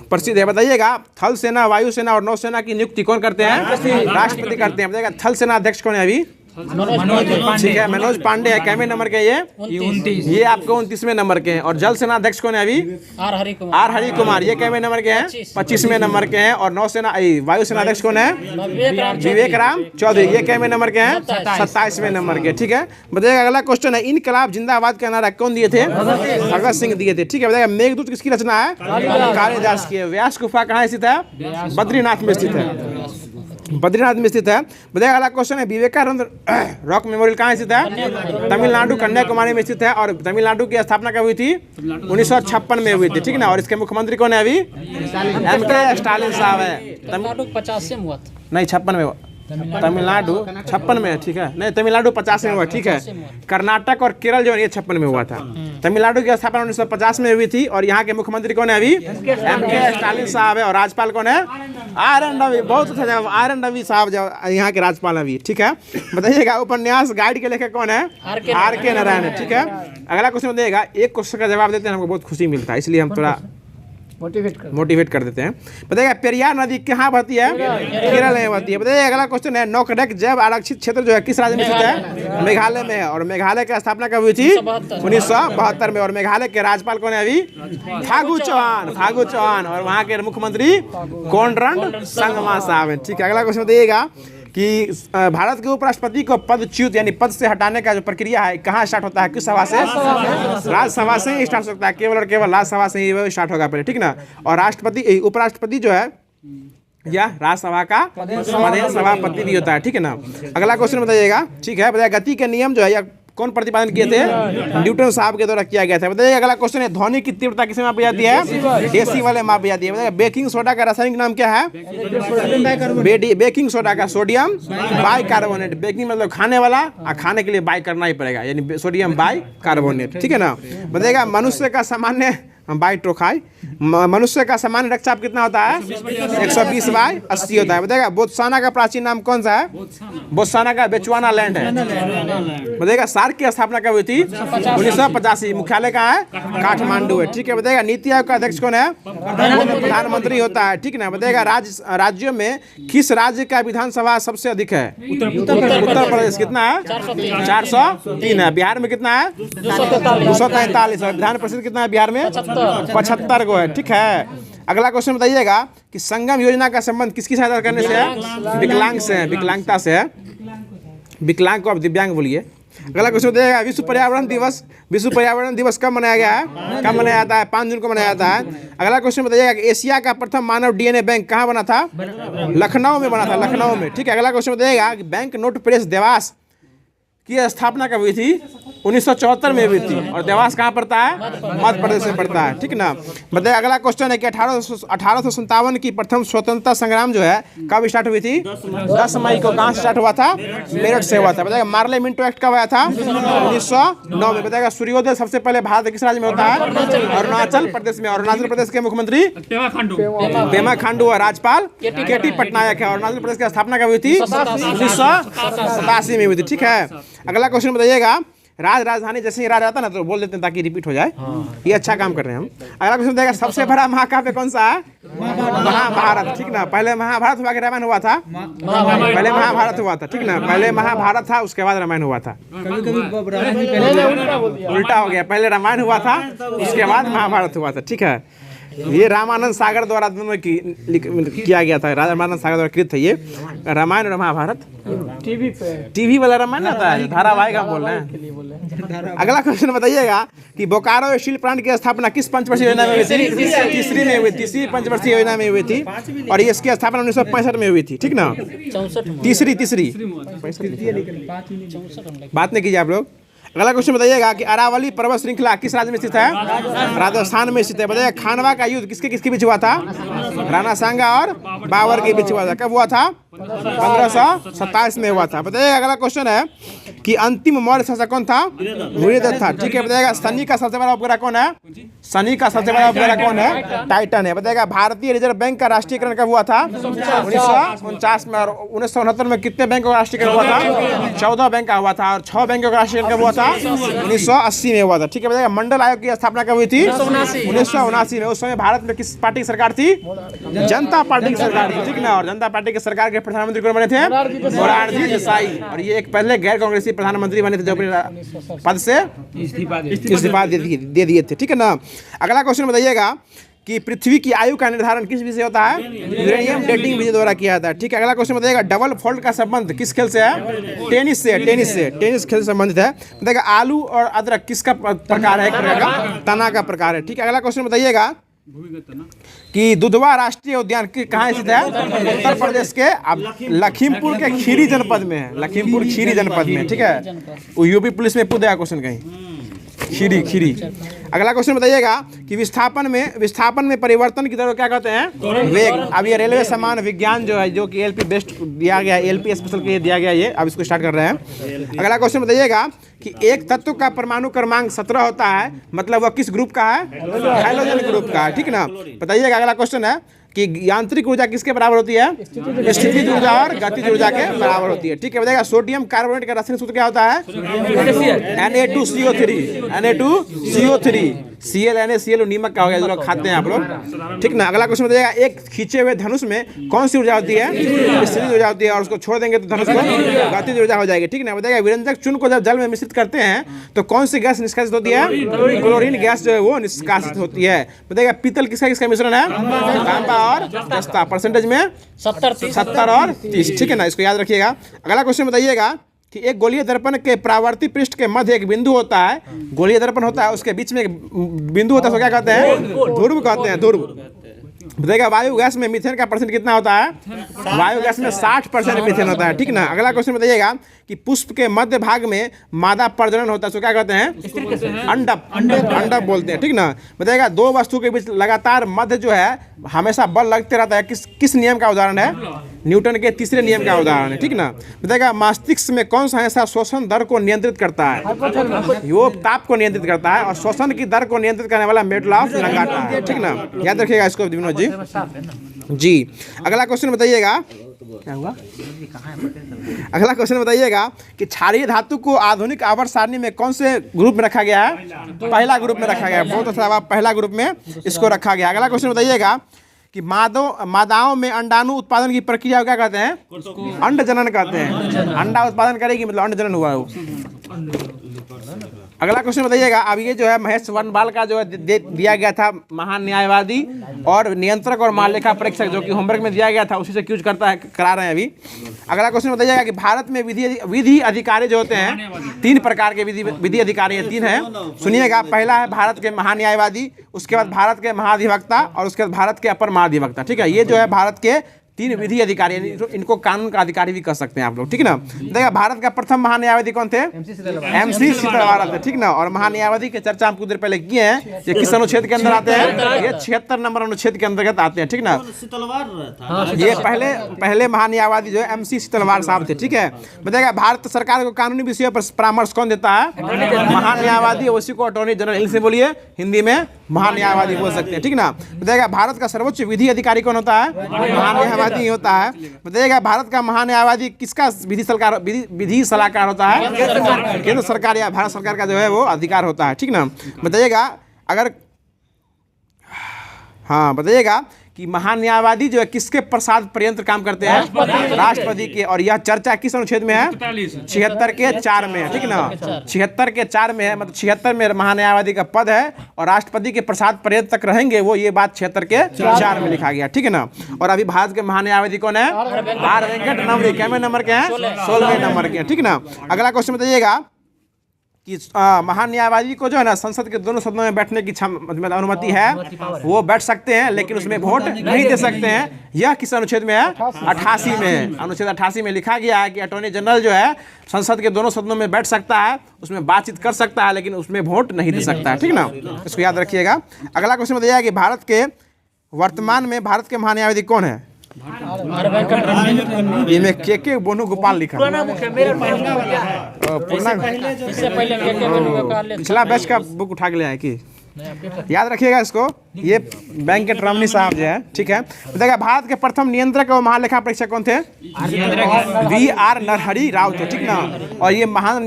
प्रसिद्ध है। बताइएगा थल सेना, वायुसेना और नौसेना की नियुक्ति कौन करते हैं? राष्ट्रपति करते हैं। बताइएगा थल सेना अध्यक्ष कौन है अभी? ठीक है, मनोज पांडे है। कैमे नंबर के ये 29, ये आपको 29वें नंबर के हैं। और जल सेना अध्यक्ष कौन है अभी? आर हरि कुमार, ये कैमे नंबर के हैं? 25वें नंबर के हैं। और नौसेना वायुसेना अध्यक्ष कौन है? विवेक राम चौधरी, ये कैमे नंबर के हैं? 27वें नंबर के। ठीक है, बताइएगा अगला क्वेश्चन है इनकलाब जिंदाबाद का नारा कौन दिए थे? भगत सिंह दिए थे। ठीक है, बताइएगा मेघदूत किसकी रचना है? कालिदास की। व्यास गुफा कहाँ स्थित है? बद्रीनाथ में स्थित है। बद्रीनाथ में स्थित है। बताइएगा अगला क्वेश्चन है विवेकानंद रॉक मेमोरियल कहाँ स्थित है? तमिलनाडु कन्याकुमारी में स्थित है। और तमिलनाडु की स्थापना कब हुई थी? 1956 में हुई थी। ठीक है ना। और इसके मुख्यमंत्री कौन है अभी? MK स्टालिन साहब है। तमिलनाडु 50 में हुआ था, नहीं 56 में हुआ। तमिलनाडु 56 में है। ठीक है, नहीं तमिलनाडु 50 में हुआ। ठीक है, कर्नाटक और केरल जो है ये 56 में हुआ था। तमिलनाडु की स्थापना 1950 में हुई थी। और यहाँ के मुख्यमंत्री कौन है अभी? MK स्टालिन साहब है। और राज्यपाल कौन है? RN रवि। बहुत अच्छा जवाब, RN रवि साहब यहाँ के राज्यपाल अभी। ठीक है, बताइएगा उपन्यास गाइड के लेखक कौन है? RK नारायण है। ठीक है, अगला क्वेश्चन बताइएगा एक क्वेश्चन का जवाब देते हैं हमको बहुत खुशी मिलता है, इसलिए हम थोड़ा मोटिवेट कर देते हैं। बताइएगा पेरियार नदी कहाँ बहती है? केरल में बहती है। बताइए अगला क्वेश्चन है नौकड़क जैव आरक्षित क्षेत्र जो है किस राज्य में स्थित है? मेघालय में है। और मेघालय की स्थापना कब हुई थी? 1972 में। और मेघालय के राज्यपाल कौन है अभी? फागू चौहान। और वहाँ के मुख्यमंत्री कोनराड संगमा साहब हैं। ठीक है, अगला क्वेश्चन बताइएगा कि भारत के उपराष्ट्रपति को पदच्युत यानी पद से हटाने का जो प्रक्रिया है कहाँ स्टार्ट होता है? किस सभा से? राज्यसभा से ही स्टार्ट हो सकता है, केवल और केवल राज्यसभा से ही स्टार्ट होगा पहले। ठीक ना। और राष्ट्रपति उपराष्ट्रपति जो है या राज्यसभा का सभापति भी होता है। ठीक है ना। अगला क्वेश्चन बताइएगा। ठीक है, बताइए गति के नियम जो है या कौन प्रतिपादन किए थे? न्यूटन साहब के द्वारा किया गया था। बताइए अगला क्वेश्चन है ध्वनि की तीव्रता किसमें मापी जाती है? डेसिबल में मापी जाती है। बताइए बेकिंग सोडा का रासायनिक नाम क्या है? बेकिंग सोडा का सोडियम बाइकार्बोनेट। बेकिंग मतलब खाने वाला, और खाने के लिए बाई करना ही पड़ेगा, यानी सोडियम बाइकार्बोनेट। ठीक है ना। बताइएगा मनुष्य का सामान्य बाइट्रोखाई, मनुष्य का सामान्य रक्तचाप कितना होता है? 120/80 होता है। बताइएगा बोत्सवाना का प्राचीन नाम कौन सा है? बोत्सवाना का बेचुआना लैंड है। बताइएगा सार्क की स्थापना कब हुई थी? 1985। मुख्यालय कहाँ है? काठमांडू है। ठीक है, बताइएगा नीति आयोग का अध्यक्ष कौन है? प्रधानमंत्री होता है। ठीक है ना। बताइएगा राज्यों में किस राज्य का विधानसभा सबसे अधिक है? उत्तर प्रदेश। कितना है? 403 है। बिहार में कितना है? 243। और विधान परिषद कितना है बिहार में? 75 को है। ठीक है, अगला क्वेश्चन बताइएगा कि संगम योजना का संबंध किसकी सहायता करने से है? विकलांग से है, विकलांगता से है। विकलांग को आप दिव्यांग बोलिए। अगला क्वेश्चन बताइएगा विश्व पर्यावरण दिवस कब मनाया गया है? कब मनाया जाता है? 5 जून को मनाया जाता है। अगला क्वेश्चन बताइएगा कि एशिया का प्रथम मानव DNA बैंक कहाँ बना था? लखनऊ में बना था, लखनऊ में। ठीक है, अगला क्वेश्चन बताइएगा कि बैंक नोट प्रेस देवास की स्थापना कब हुई थी? 1974 में हुई थी। और देवास कहाँ पड़ता है? मध्य प्रदेश में पड़ता है। ठीक ना। बताइए अगला क्वेश्चन है कि 1857 की प्रथम स्वतंत्रता संग्राम जो है कब स्टार्ट हुई थी? 10 मई को। कहाँ से स्टार्ट हुआ था? मेरठ से हुआ था। बताइएगा मार्ले मिंटो एक्ट कब आया था? 1909 में। बताइएगा सूर्योदय सबसे पहले भारत किस राज्य में होता है? अरुणाचल प्रदेश में। अरुणाचल प्रदेश के मुख्यमंत्री पेमा खांडू और राज्यपाल KT पटनायक है। अरुणाचल प्रदेश की स्थापना कब हुई थी? 1987 में हुई थी। ठीक है, अगला क्वेश्चन बताइएगा राजधानी जैसे ही राज आता ना तो बोल देते हैं ताकि रिपीट हो जाए। ये अच्छा काम कर रहे हैं हम। अगला क्वेश्चन बताइएगा सबसे बड़ा महाकाव्य कौन सा है? महाभारत। ठीक ना। पहले महाभारत हुआ कि रामायण हुआ था? पहले महाभारत हुआ था। ठीक ना। पहले महाभारत था, उसके बाद रामायण हुआ था। उल्टा हो गया, पहले रामायण हुआ था, उसके बाद महाभारत हुआ था। ठीक है, ये रामानंद सागर द्वारा दोनों किया गया था। रामानंद सागर द्वारा कृत है ये रामायण और महाभारत। टीवी वाला रामायण आता है, धारावाहिक हम बोल रहे हैं। अगला क्वेश्चन बताइएगा कि बोकारो स्टील प्लांट की स्थापना किस पंचवर्षीय योजना में हुई थी? तीसरी में हुई, तीसरी पंचवर्षीय योजना में हुई थी। और इसकी स्थापना 1965 में हुई थी। ठीक ना। तीसरी बात नहीं कीजिए आप लोग। अगला क्वेश्चन बताइएगा कि अरावली पर्वत श्रृंखला किस राज्य में स्थित है? राजस्थान में स्थित है। बताइएगा खानवा का युद्ध किसके किसके बीच हुआ था? राणा सांगा और बाबर के बीच हुआ था। कब हुआ था? 1527 में हुआ था। बताइएगा अगला क्वेश्चन है कि अंतिम मौर्य शासक कौन था? वीरदत्त था। ठीक है। बताइएगा शनि का सबसे बड़ा उपग्रह कौन है? शनि का सबसे बड़ा उपग्रह कौन है? टाइटन है। बताइएगा भारतीय रिजर्व बैंक का राष्ट्रीयकरण कब हुआ था? 1949 में। और 1969 में कितने बैंकों का राष्ट्रीयकरण हुआ था? 14 बैंक का हुआ था। और 6 बैंकों का राष्ट्रीयकरण कब हुआ था? 1980 में हुआ था। ठीक है। बताइएगा मंडल आयोग की स्थापना कब हुई थी? 1979 में। उस समय भारत में किस पार्टी की सरकार थी? जनता पार्टी की सरकार थी। ठीक ना। और जनता पार्टी की सरकार के प्रधानमंत्री कौन बने थे? मोरारजी देसाई। और ये एक पहले गैर कांग्रेसी प्रधानमंत्री बने थे जो अपने पद से इस्तीफा दे दिए थे। ठीक है ना। अगला क्वेश्चन बताइएगा कि पृथ्वी की आयु का निर्धारण किस विधि से होता है? यूरेनियम डेटिंग विधि द्वारा किया जाता है। ठीक है। अगला क्वेश्चन बताइएगा डबल फोल्ड का संबंध किस खेल से है? टेनिस से। टेनिस खेल से संबंधित है। बताइएगा आलू और अदरक किसका प्रकार है? एक प्रकार का तना का प्रकार है। ठीक है। अगला क्वेश्चन बताइएगा कि दुधवा राष्ट्रीय उद्यान कहाँ स्थित है? उत्तर प्रदेश के लखीमपुर के खीरी जनपद में है। लखीमपुर खीरी जनपद में। ठीक है। वो यूपी पुलिस में पूछेगा क्वेश्चन कहीं। खीरी। अगला क्वेश्चन बताइएगा कि विस्थापन में परिवर्तन की दर को क्या कहते हैं? वेग। अब ये रेलवे सामान विज्ञान जो है, जो कि एलपी बेस्ट दिया गया है, एलपी स्पेशल के लिए दिया गया ये, अब इसको स्टार्ट कर रहे हैं। अगला क्वेश्चन बताइएगा कि एक तत्व का परमाणु क्रमांक 17 होता है, मतलब वह किस ग्रुप का है? हाइड्रोजन ग्रुप का है। ठीक ना। बताइएगा अगला क्वेश्चन है कि यांत्रिक ऊर्जा किसके बराबर होती है? स्थितिज ऊर्जा और गतिज ऊर्जा के बराबर होती है। ठीक है। बताइएगा सोडियम कार्बोनेट का रासायनिक सूत्र क्या होता है? Na2CO3। Cl नीमक का हो गया जो लोग खाते हैं आप लोग। ठीक ना। अगला क्वेश्चन बताइएगा एक खींचे हुए धनुष में कौन सी ऊर्जा होती है? स्थितिज ऊर्जा होती है। और उसको छोड़ देंगे तो धनुष को गतिज ऊर्जा हो जाएगी। ठीक ना। बताइएगा विरंजक चूर्ण को जब जल में मिश्रित करते हैं तो कौन सी गैस निष्कासित होती है? क्लोरीन गैस जो है वो निष्कासित होती है। बताइएगा पीतल किसका मिश्रण है? तांबा और जस्ता। परसेंटेज में 70 और 30। ठीक है ना। इसको याद रखिएगा। अगला क्वेश्चन बताइएगा कि एक गोलीय दर्पण के प्रावर्ती पृष्ठ के मध्य एक बिंदु होता है। गोलीय दर्पण होता है, उसके बीच में एक बिंदु होता है, उसको क्या कहते हैं? ध्रुव कहते हैं। ध्रुव। बताइएगा वायु गैस में मीथेन का परसेंट कितना होता है? वायु गैस में 60% मीथेन होता है। ठीक ना। अगला क्वेश्चन बताइएगा कि पुष्प के मध्य भाग में मादा प्रजनन होता है, उसको क्या कहते हैं? अंडप बोलते हैं। ठीक ना। बताइएगा दो वस्तु के बीच लगातार मध्य जो है हमेशा बल लगते रहता है, किस नियम का उदाहरण है? न्यूटन के तीसरे नियम का उदाहरण है। ठीक ना। बताइएगा मस्तिष्क में कौन सा हिस्सा श्वसन दर को नियंत्रित करता है? वो ताप को नियंत्रित करता है और श्वसन की दर को नियंत्रित करने वाला मेडुला ऑफ लंगाटा है। ठीक ना। याद रखिएगा इसको विनोद जी। अगला क्वेश्चन बताइएगा क्या हुआ? अगला क्वेश्चन बताइएगा कि क्षारीय धातु को आधुनिक आवर्त सारणी में कौन से ग्रुप में रखा गया है? पहला ग्रुप में रखा गया है। बहुत अच्छा। पहला ग्रुप में इसको रखा गया। अगला क्वेश्चन बताइएगा कि मादाओं में अंडाणु उत्पादन की प्रक्रिया को क्या कहते हैं? अंड जनन कहते हैं। अंडा उत्पादन करेगी मतलब अंड जनन हुआ है। अगला क्वेश्चन बताइएगा। अब ये जो है महेश वनवाल का जो है दिया गया था महान न्यायवादी और नियंत्रक और महालेखा परीक्षक, जो कि होमवर्क में दिया गया था, उसी से क्यूज करा रहे हैं अभी। अगला क्वेश्चन बताइएगा कि भारत में विधि अधिकारी जो होते हैं 3 प्रकार के विधि अधिकारी हैं। 3 हैं, सुनिएगा। पहला है भारत के महान्यायवादी, उसके बाद भारत के महाधिवक्ता और उसके बाद भारत के अपर महाधिवक्ता। ठीक है। ये जो है भारत के 3 विधि अधिकारी, इनको कानून का अधिकारी भी कह सकते हैं आप लोग। ठीक ना। देखिए भारत का प्रथम महान्यायवादी कौन थे? MC सीतलवाड़ा थे। ठीक ना। और महान्यायवादी की चर्चा हम कुछ देर पहले किए हैं। ये किस अनुच्छेद के अंदर आते हैं? ये 76 नंबर अनुच्छेद के अंतर्गत आते हैं। ठीक ना। ये पहले महान्यायवादी जो है MC सीतलवाड़ साहब थे। ठीक है। बताइएगा भारत सरकार को कानूनी विषयों पर परामर्श कौन देता है? महान्यायवादी। उसी को अटॉर्नी जनरल, इंग्लिश में बोलिए, हिंदी में महान्यायवादी बोल सकते हैं। ठीक ना। बताइएगा भारत का सर्वोच्च विधि अधिकारी कौन होता है? महान्यायवादी होता है। बताइएगा भारत का महान्यायवादी किसका विधि सलाहकार होता है? केंद्र सरकार या भारत सरकार का जो है वो अधिकार होता है। ठीक ना। बताइएगा बताइएगा कि महान्यायवादी जो है किसके प्रसाद पर्यंत काम करते हैं? राष्ट्रपति के। और यह चर्चा किस अनुच्छेद में है? 76 के 4 में है। ठीक ना। 76 के 4 में है, मतलब 76 में महान्यायवादी का पद है और राष्ट्रपति के प्रसाद पर्यंत तक रहेंगे वो, ये बात 76 के 4 में लिखा गया। ठीक है ना। और अभी भारत के महान्यायवादी कौन है? R वेंकट रमणी। कैमे नंबर के हैं? 16वें नंबर के। ठीक ना। अगला क्वेश्चन बताइएगा कि महान न्यायवादी को जो है ना संसद के दोनों सदनों में बैठने की मतलब अनुमति है, वो बैठ सकते हैं, लेकिन उसमें वोट नहीं दे सकते हैं। यह किस अनुच्छेद में है? 88 में है। अनुच्छेद 88 में लिखा गया है कि अटॉर्नी जनरल जो है संसद के दोनों सदनों में बैठ सकता है, उसमें बातचीत कर सकता है, लेकिन उसमें वोट नहीं दे सकता है। ठीक ना, इसको याद रखिएगा। अगला क्वेश्चन बताइएगा कि भारत के वर्तमान में भारत के महान न्यायाधीश कौन है? इनमें के बोनू गोपाल लिखा है। पिछला बैच का बुक उठा के ले आए कि याद रखिएगा इसको। ये वेंकट रमनी साहब जो है, ठीक है। देखिए भारत के प्रथम नियंत्रक और महालेखा परीक्षक कौन थे? VR नरहरि राव थे, ठीक ना। और ये महान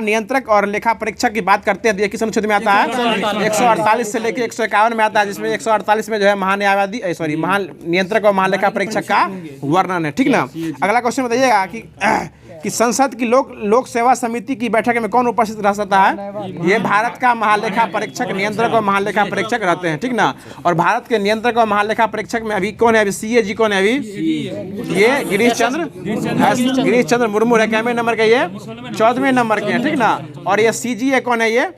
नियंत्रक और लेखा परीक्षक की बात करते हैं तो ये किस अनुच्छेद में आता है? 148 से लेकर 151 में आता है, जिसमें 148 में जो है महान नियंत्रक और महालेखा परीक्षक का वर्णन है, ठीक ना। अगला क्वेश्चन बताइएगा कि संसद की लोक सेवा समिति की बैठक में कौन उपस्थित रह सकता है? ये भारत का महालेखा परीक्षक, नियंत्रक और महालेखा परीक्षक रहते हैं, ठीक ना। और भारत के नियंत्रक और महालेखा परीक्षक में अभी कौन है? अभी CAG कौन है? अभी ये गिरीश चंद्र मुर्मू है। कैमरे नंबर के? ये 14वें नंबर के हैं, ठीक ना। और ये CGA कौन है? ये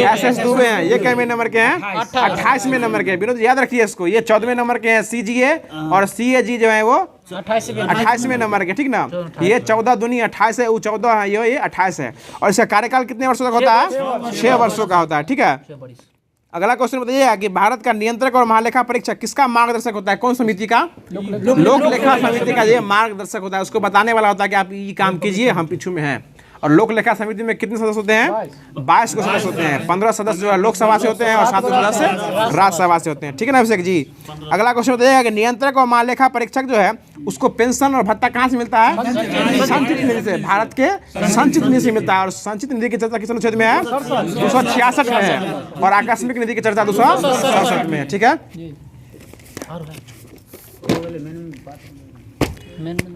SS दुबे हैं। ये कैमरे नंबर के हैं? 28वें नंबर के। विनोद याद रखिए इसको, ये 14वें नंबर के हैं CGA, और CAG जो है वो 28वें नंबर के, ठीक ना। ये 14 दूनी 28 है, वो 14 है, ये 28 है। और इसका कार्यकाल कितने वर्षों तक होता है? 6 वर्षों का होता है, ठीक है। अगला क्वेश्चन बताइएगा कि भारत का नियंत्रक और महालेखा परीक्षक किसका मार्गदर्शक होता है? कौन समिति का? लोक लेखा समिति का ये मार्गदर्शक होता है। उसको बताने वाला होता है कि आप ये काम कीजिए, हम पीछू में हैं। और लोक लेखा समिति में कितने सदस्य होते हैं? 22 सदस्य होते हैं। 15 सदस्य जो है लोकसभा से होते हैं और 7 सदस्य राज्यसभा से होते हैं, ठीक है ना अभिषेक जी। अगला क्वेश्चन बताइएगा कि नियंत्रक और महालेखा परीक्षक जो है उसको पेंशन और भत्ता कहाँ से मिलता है? संचित निधि से। भारत के संचित निधि से मिलता है। और संचित निधि की चर्चा किस अनुच्छेद में है? 266 में है। और आकस्मिक निधि की चर्चा 267 में है, ठीक है।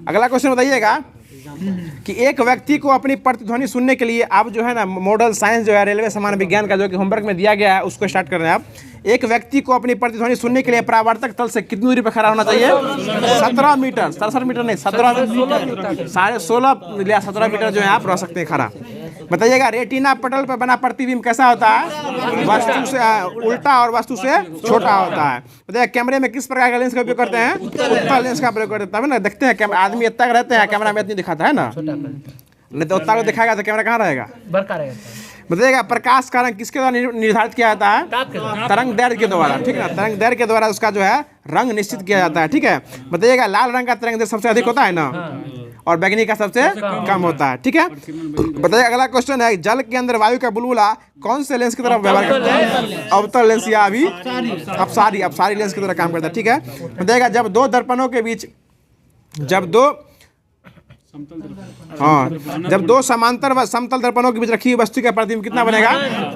अगला क्वेश्चन बताइएगा कि एक व्यक्ति को अपनी प्रतिध्वनि सुनने के लिए आप जो है ना मॉडल साइंस जो है रेलवे सामान्य विज्ञान का जो कि होमवर्क में दिया गया है उसको स्टार्ट कर रहे हैं आप। एक व्यक्ति को अपनी प्रतिध्वनि सुनने के लिए परावर्तक तल से कितनी दूरी पर खड़ा होना चाहिए? 17 मीटर, 67 मीटर नहीं, 17 16.5 या 17 मीटर जो है आप रह सकते हैं खड़ा। बताइएगा रेटिना पटल पर बना प्रतिबिंब कैसा होता है? वस्तु से उल्टा और वस्तु से छोटा होता है। बताइए कैमरे में किस प्रकार का लेंस का उपयोग करते हैं? उत्तल लेंस का प्रयोग करते हैं ना। देखते हैं आदमी इतना रहते हैं, कैमरा में इतनी दिखाता है ना, नहीं तो उतना को दिखाएगा तो कैमरा कहाँ रहेगा? बताइएगा प्रकाश का रंग किसके द्वारा निर्धारित किया जाता है? तरंग दैर्घ्य के द्वारा, ठीक है। तरंग दैर्घ्य के द्वारा उसका जो है रंग निश्चित किया जाता है, ठीक है। बताइएगा लाल रंग का तरंग दैर्घ्य सबसे अधिक होता है ना, और बैगनी का सबसे कम होता है, ठीक है। बताइए अगला क्वेश्चन है जल के अंदर वायु का बुलबुला कौन से लेंस की तरफ व्यवहार करते हैं? अवतल लेंस या अभी अपसारी लेंस की तरह काम करता है, ठीक है। बताइएगा जब दो दर्पणों के बीच जब दो समांतर व समतल दर्पणों के बीच रखी हुई वस्तु का प्रतिबिंब कितना बनेगा?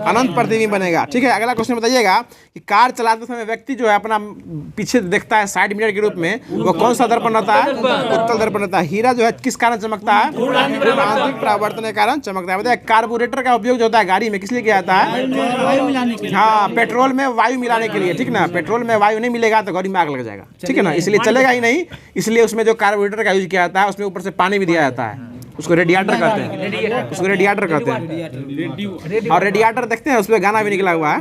अनंत प्रतिबिंब बनेगा, ठीक है। अगला क्वेश्चन बताइएगा कि कार चलाते समय व्यक्ति जो है अपना पीछे देखता है साइड मिरर के रूप में, वो कौन सा दर्पण होता है? उत्तल दर्पण होता है। हीरा जो है किस कारण चमकता है? आंतरिक परावर्तन के कारण चमकता है। बताइए कार्बोरेटर का उपयोग जो होता है गाड़ी में किस लिए किया जाता है? हाँ, पेट्रोल में वायु मिलाने के लिए, ठीक ना। पेट्रोल में वायु नहीं मिलेगा तो गाड़ी में आग लग जाएगा, ठीक है ना, इसलिए चलेगा ही नहीं। इसलिए उसमें जो कार्बोरेटर का यूज किया जाता है उसमें ऊपर से पानी भी दिया जाता है, उसको रेडिएटर कहते हैं। और रेडिएटर देखते हैं उसमें गाना भी निकला हुआ है,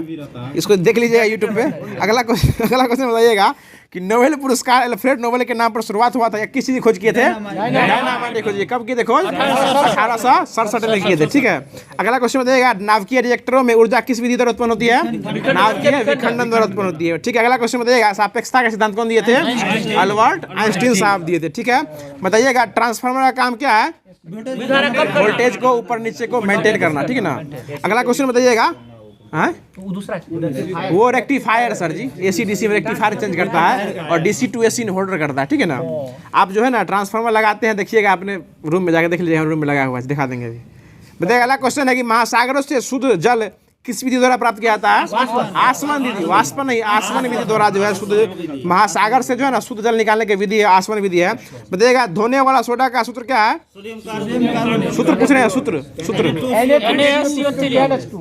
इसको देख लीजिएगा यूट्यूब पे। अगला क्वेश्चन बताइएगा कि नोबेल पुरस्कार अल्फ्रेड नोबेल के नाम पर शुरुआत हुआ था या किस चीज खोज किए थे? डायनामाइट खोज। कब किए थे खोज? 1867 में किए थे, ठीक है। अगला क्वेश्चन बताइएगा नाभिकीय रिएक्टरों में ऊर्जा किस विधि द्वारा उत्पन्न होती है? नाभिकीय विखंडन द्वारा उत्पन्न होती है, ठीक है। अगला क्वेश्चन बताइएगा सापेक्षता का सिद्धांत कौन दिए थे? अल्बर्ट आइंस्टीन साहब दिए थे, ठीक है। बताइएगा ट्रांसफार्मर का काम क्या है? वोल्टेज को ऊपर नीचे को मेंटेन करना, ठीक है ना। अगला क्वेश्चन बताइएगा वो रेक्टिफायर सर जी, AC DC में रेक्टिफायर चेंज करता है और DC to AC इन्वर्टर करता है, ठीक है ना। आप जो है ना ट्रांसफार्मर लगाते हैं, देखिएगा अपने रूम में जाकर देख लीजिएगा, रूम में लगा हुआ है, दिखा देंगे अभी। बताइएगा अगला क्वेश्चन है कि महासागरों से शुद्ध जल किस विधि द्वारा प्राप्त किया जाता है? आसमान विधि, वाष्पन नहीं, आसमान विधि द्वारा जो है शुद्ध महासागर से जो है ना शुद्ध जल निकालने की विधि आसमान विधि है। बताइएगा धोने वाला सोडा का सूत्र क्या है? सूत्र पूछ रहे हैं, सूत्र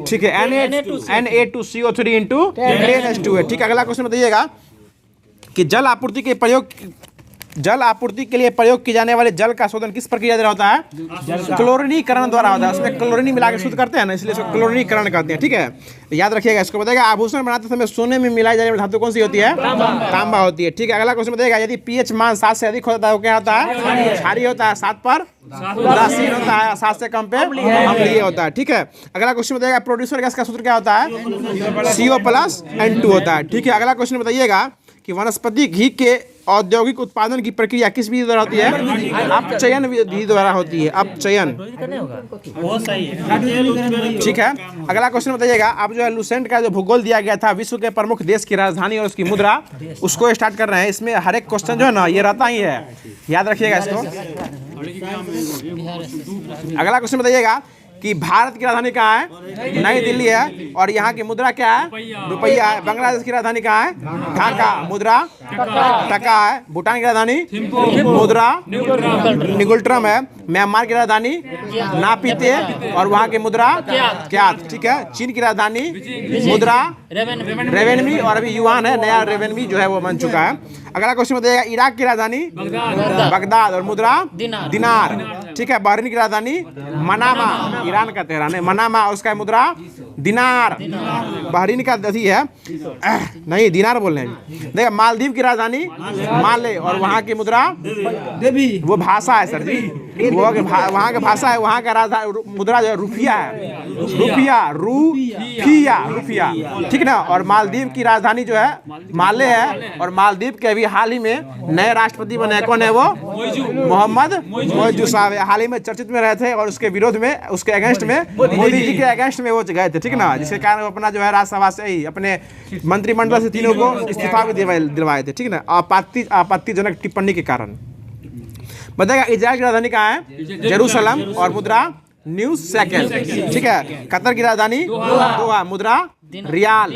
ठीक है, Na2CO3 × 10H2 है, ठीक है। अगला क्वेश्चन बताइएगा कि जल आपूर्ति के प्रयोग जल आपूर्ति के लिए प्रयोग की जाने वाले जल का शोधन किस प्रक्रिया द्वारा होता है? क्लोरीनीकरण द्वारा होता है। उसमें क्लोरीन मिला के शुद्ध करते हैं ना, इसलिए इसको क्लोरीनीकरण कहते हैं। ठीक है, याद रखिएगा इसको। बताएगा आभूषण बनाते समय सोने में मिलाई जाने वाली धातु कौन सी होती है? तांबा होती है। ठीक है, अगला क्वेश्चन बताएगा यदि पीएच मान 7 से अधिक होता है वो क्या होता है? क्षारीय होता है। 7 पर उदासीन होता है, 7 से कम पे अम्लीय होता है। ठीक है, अगला क्वेश्चन बताइएगा प्रोड्यूसर गैस का सूत्र क्या होता है? CO+N2 होता है। ठीक है, अगला क्वेश्चन बताइएगा कि वनस्पति घी के औद्योगिक उत्पादन की प्रक्रिया किस विधि द्वारा होती है? अपचयन विधि द्वारा होती है। अपचयन। वो सही है। ठीक है, अगला क्वेश्चन बताइएगा आप जो है लुसेंट का जो भूगोल दिया गया था विश्व के प्रमुख देश की राजधानी और उसकी मुद्रा, उसको स्टार्ट कर रहे हैं। इसमें हर एक क्वेश्चन जो है ना ये रहता ही है, याद रखिएगा इसको। अगला क्वेश्चन बताइएगा कि भारत की राजधानी कहाँ है? नई दिल्ली है। और यहाँ की मुद्रा क्या है? रुपया है। बांग्लादेश की राजधानी कहाँ है? ढाका, मुद्रा टका है। भूटान की राजधानी मुद्रा निगुल्ट्रम है। म्यांमार की राजधानी नापिते और वहाँ की मुद्रा क्यात। ठीक है, चीन की राजधानी मुद्रा रेवेनमी और अभी युआन है, नया रेवेनमी जो है वो बन चुका है। अगला क्वेश्चन बताइएगा इराक की राजधानी बगदाद और मुद्रा दिनार। ठीक है, बहरीन की राजधानी मनामा, ईरान का तेहरान है, मनामा, उसका मुद्रा दिनार। बहरीन का दही है नहीं, दिनार बोल रहे हैं। देखिए मालदीव की राजधानी माले और वहाँ की मुद्रा वो भाषा है सर जी, वो वहाँ की भाषा है। वहाँ का राजधानी मुद्रा जो है रुपया है, रुपया। ठीक ना। और मालदीव की राजधानी जो है माले है। और मालदीव के अभी हाल ही में नए राष्ट्रपति बने, कौन है वो? मोहम्मद मोइजू साहब हाल ही में चर्चित में रहे थे और उसके विरोध में, उसके अगेंस्ट में, मोदी जी के अगेंस्ट में वो गए थे। ठीक ना, जिसके कारण वो अपना जो है राज्यसभा से ही अपने मंत्रिमंडल से तीनों को इस्तीफा भी दिलवाए थे। ठीक ना, आपत्तिजनक टिप्पणी के कारण। बताएगा इजराइल की राजधानी कहाँ है? जेरूसलम और मुद्रा न्यू सेकंड। ठीक है, कतर की राजधानी दोहा, मुद्रा रियाल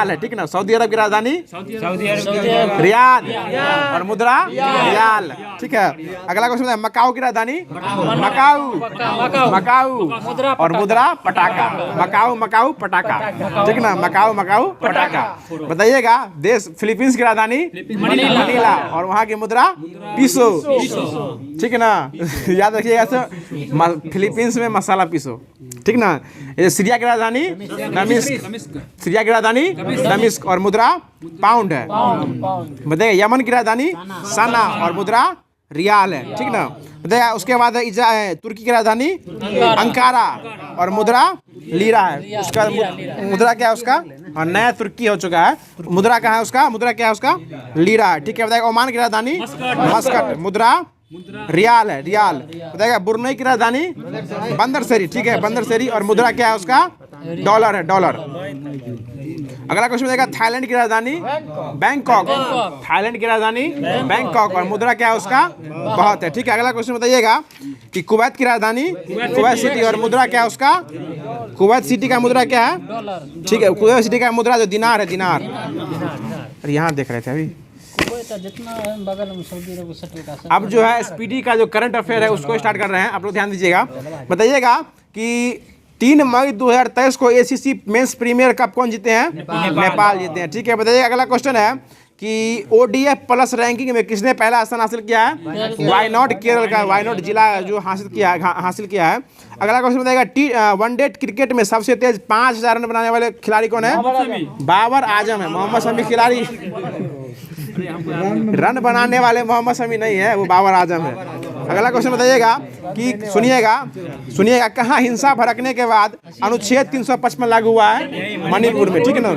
है। ठीक ना, सऊदी अरब की राजधानी रियाद और मुद्रा रियाल। ठीक है, अगला क्वेश्चन है मकाऊ की राजधानी मकाऊ और मुद्रा पटाखा। मकाऊ पटाखा। ठीक ना, मकाऊ पटाखा। बताइएगा देश फिलीपींस की राजधानी मनीला और वहाँ की मुद्रा पीसो। ठीक है ना, याद रखिएगा फिलीपींस में मसाला पीसो। ठीक ना, ये सीरिया की राजधानी दमिश्क और मुद्रा पाउंड है। बताइए यमन की राजधानी सना और मुद्रा रियाल है। ठीक ना, बताइए उसके बाद तुर्की की राजधानी अंकारा और मुद्रा लीरा है। उसका मुद्रा क्या है उसका? और नया तुर्की हो चुका है। मुद्रा कहाँ है उसका? मुद्रा क्या है उसका? लीरा है। ठीक है, बताइए ओमान की राजधानी मस्कट, मुद्रा रियाल है, रियाल। बताइएगा बुर्नई की राजधानी बंदरसरी। ठीक है, बंदरसरी और मुद्रा क्या है उसका? डॉलर है, डॉलर। अगला क्वेश्चन बताइएगा थाईलैंड की राजधानी बैंकॉक। थाईलैंड की राजधानी बैंकॉक और मुद्रा क्या है उसका? बहुत है। ठीक है, अगला क्वेश्चन बताइएगा कि कुवैत की राजधानी कुवैत सिटी और मुद्रा क्या है उसका? कुवैत सिटी का मुद्रा क्या है? ठीक है, कुवैत सिटी का मुद्रा जो दिनार है, दिनार। अरे यहाँ देख रहे थे अभी। अब जो है स्पीडी का जो करंट अफेयर है उसको स्टार्ट कर रहे हैं, आप लोग ध्यान दीजिएगा। बताइएगा कि 3 मई 2023 को ACC मेंस प्रीमियर कप कौन जीते हैं? नेपाल जीते हैं। ठीक है, बताइए अगला क्वेश्चन है कि ODF प्लस रैंकिंग में किसने पहला स्थान हासिल किया है? वायनॉड, केरल का वायनॉड जिला जो हासिल किया है। अगला क्वेश्चन बताइएगा वनडे क्रिकेट में सबसे तेज 5000 रन बनाने वाले खिलाड़ी कौन है? बाबर आजम है। मोहम्मद शमी खिलाड़ी रन बनाने वाले मोहम्मद शमी नहीं है, वो बाबर आजम है। अगला क्वेश्चन बताइएगा कि सुनिएगा कहाँ हिंसा भड़कने के बाद अनुच्छेद 355 लागू हुआ है? मणिपुर में। ठीक है ना,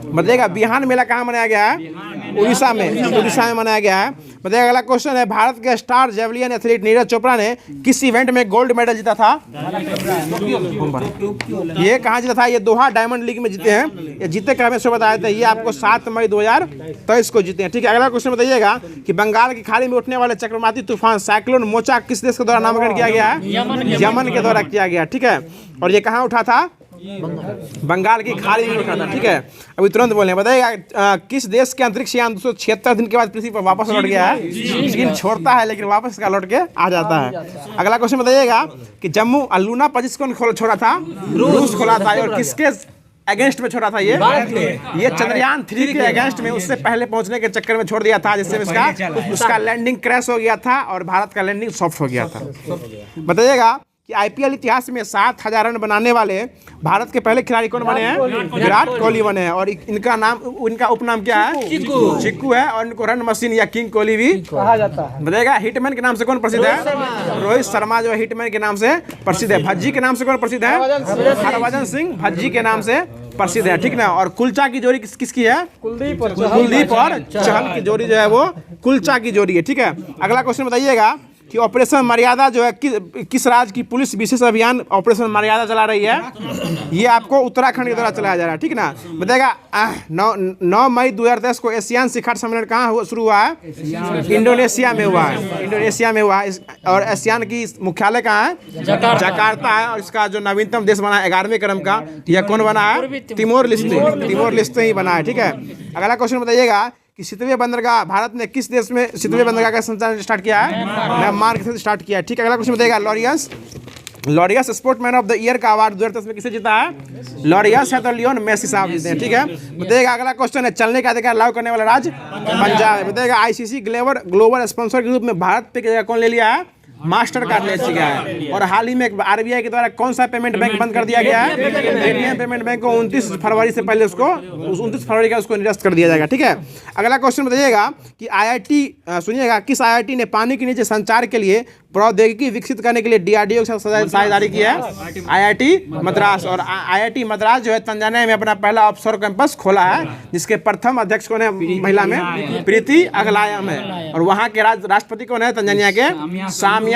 बताइएगा बिहान मेला कहाँ मनाया गया है? उड़ीसा में मनाया गया है। बताइएगा अगला क्वेश्चन है भारत के star javelin athlete Neeraj Chopra ने किस इवेंट में गोल्ड मेडल जीता था? ये कहाँ जीता था? ये दोहा डायमंड लीग में जीते हैं। ये जीते का हमें सो बताया था, ये आपको 7 मई 2023 को जीते हैं। ठीक है, अगला क्वेश्चन बताइएगा कि बंगाल की खाड़ी में उठने वाले चक्रवाती तूफान साइक्लोन मोचा किस देश के द्वारा नामकरण किया गया है? यमन के द्वारा किया गया। ठीक है, और ये कहाँ उठा था? बंगाल की खाड़ी में उठा था। ठीक है, अभी तुरंत बोले। बताइएगा किस देश के अंतरिक्ष यान 276 दिन के बाद पृथ्वी पर वापस लौट गया है? चीन छोड़ता है लेकिन वापस का लौट के आ जाता है। अगला क्वेश्चन बताइएगा कि जम्मू लूना 25 कौन छोड़ा था? रूस खोला था। और अगेंस्ट में छोड़ा था ये चंद्रयान 3 के अगेंस्ट में उससे पहले पहुंचने के चक्कर में छोड़ दिया था, जिससे उसका लैंडिंग क्रैश हो गया था और भारत का लैंडिंग सॉफ्ट हो गया था। बताइएगा कि आईपीएल इतिहास में 7000 रन बनाने वाले भारत के पहले खिलाड़ी कौन बने हैं? विराट कोहली बने हैं। और इनका उपनाम क्या है? चिक्कू है। और इनको रन मशीन या किंग कोहली भी कहा जाता है। बताइएगा हिटमैन के नाम से कौन प्रसिद्ध है? रोहित शर्मा जो है हिटमैन के नाम से प्रसिद्ध है। भज्जी के नाम से कौन प्रसिद्ध है? हरभजन सिंह भज्जी के नाम से प्रसिद्ध है, ठीक ना। और कुलचा की जोड़ी किसकी है? कुलदीप और चहल की जोड़ी जो है वो कुलचा की जोड़ी है, ठीक है। अगला क्वेश्चन बताइएगा कि ऑपरेशन मर्यादा जो है किस राज्य की पुलिस विशेष अभियान ऑपरेशन मर्यादा चला रही है? ये आपको उत्तराखंड के द्वारा चलाया जा रहा है, ठीक ना। बताएगा 9 मई 2010 को एशियान शिखर सम्मेलन कहाँ शुरू हुआ है? इंडोनेशिया में हुआ है। और एशियान की मुख्यालय कहाँ है? जकार्ता है। और इसका जो नवीनतम देश बना है 11वें क्रम का, यह कौन बना है? तिमोर लेस्टे ही बना है, ठीक है। अगला क्वेश्चन बताइएगा कि सितवे बंदरगाह भारत ने किस देश में सितवे बंदरगाह का संचालन स्टार्ट किया है? म्यांमार के साथ स्टार्ट किया है, ठीक है। अगला क्वेश्चन बताइएगा Laureus sportsman of the year का अवार्ड 2010 में किसे जीता है? लॉरियस है तो लियोन मेसी साहब जीते हैं, ठीक है। बताइएगा अगला क्वेश्चन है चलने का अधिकार लागू करने वाला राज्य पंजाब है। बताइएगा आईसीसी ग्लोबल स्पॉन्सर के रूप में भारत पे की जगह कौन ले लिया है? मास्टर कार्ड ले लिया है। और हाल ही में आरबीआई के द्वारा कौन सा पेमेंट बैंक बंद कर दिया गया है? पेटीएम पेमेंट बैंक को 29 फरवरी से पहले 29 फरवरी का उसको निरस्त कर दिया जाएगा, ठीक है। अगला क्वेश्चन बताइएगा कि आईआईटी सुनिएगा किस आईआईटी ने पानी के नीचे संचार के लिए प्रौद्योगिकी विकसित करने के लिए डीआरडीओ के साथ साझेदारी की है? आईआईटी मद्रास। और आईआईटी मद्रास जो है तंजानिया में अपना पहला ऑफशोर कैंपस खोला है, जिसके प्रथम अध्यक्ष कौन है महिला में? प्रीति अगलायम है। और वहाँ के राष्ट्रपति कौन है तंजानिया के? सामिया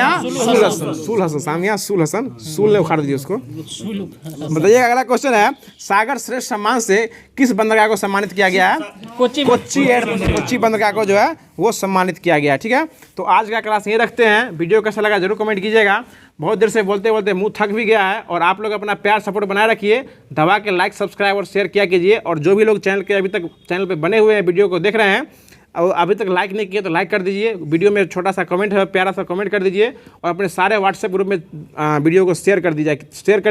सुल हसन ने उखाड़ दिया उसको। बताइए अगला क्वेश्चन है सागर श्रेष्ठ सम्मान से किस बंदरगाह को सम्मानित किया गया है? कोच्चि बंदरगाह को जो है वो सम्मानित किया गया है, ठीक है। तो आज का क्लास यही रखते हैं। वीडियो कैसा लगा जरूर कमेंट कीजिएगा। बहुत देर से बोलते बोलते मुंह थक भी गया है। और आप लोग अपना प्यार सपोर्ट बनाए रखिए, दबा के लाइक सब्सक्राइब और शेयर किया कीजिए। और जो भी लोग अभी तक चैनल पर बने हुए हैं वीडियो को देख रहे हैं और अभी तक लाइक नहीं किए तो लाइक कर दीजिए। वीडियो में छोटा सा कमेंट है, प्यारा सा कमेंट कर दीजिए। और अपने सारे व्हाट्सएप ग्रुप में वीडियो को शेयर कर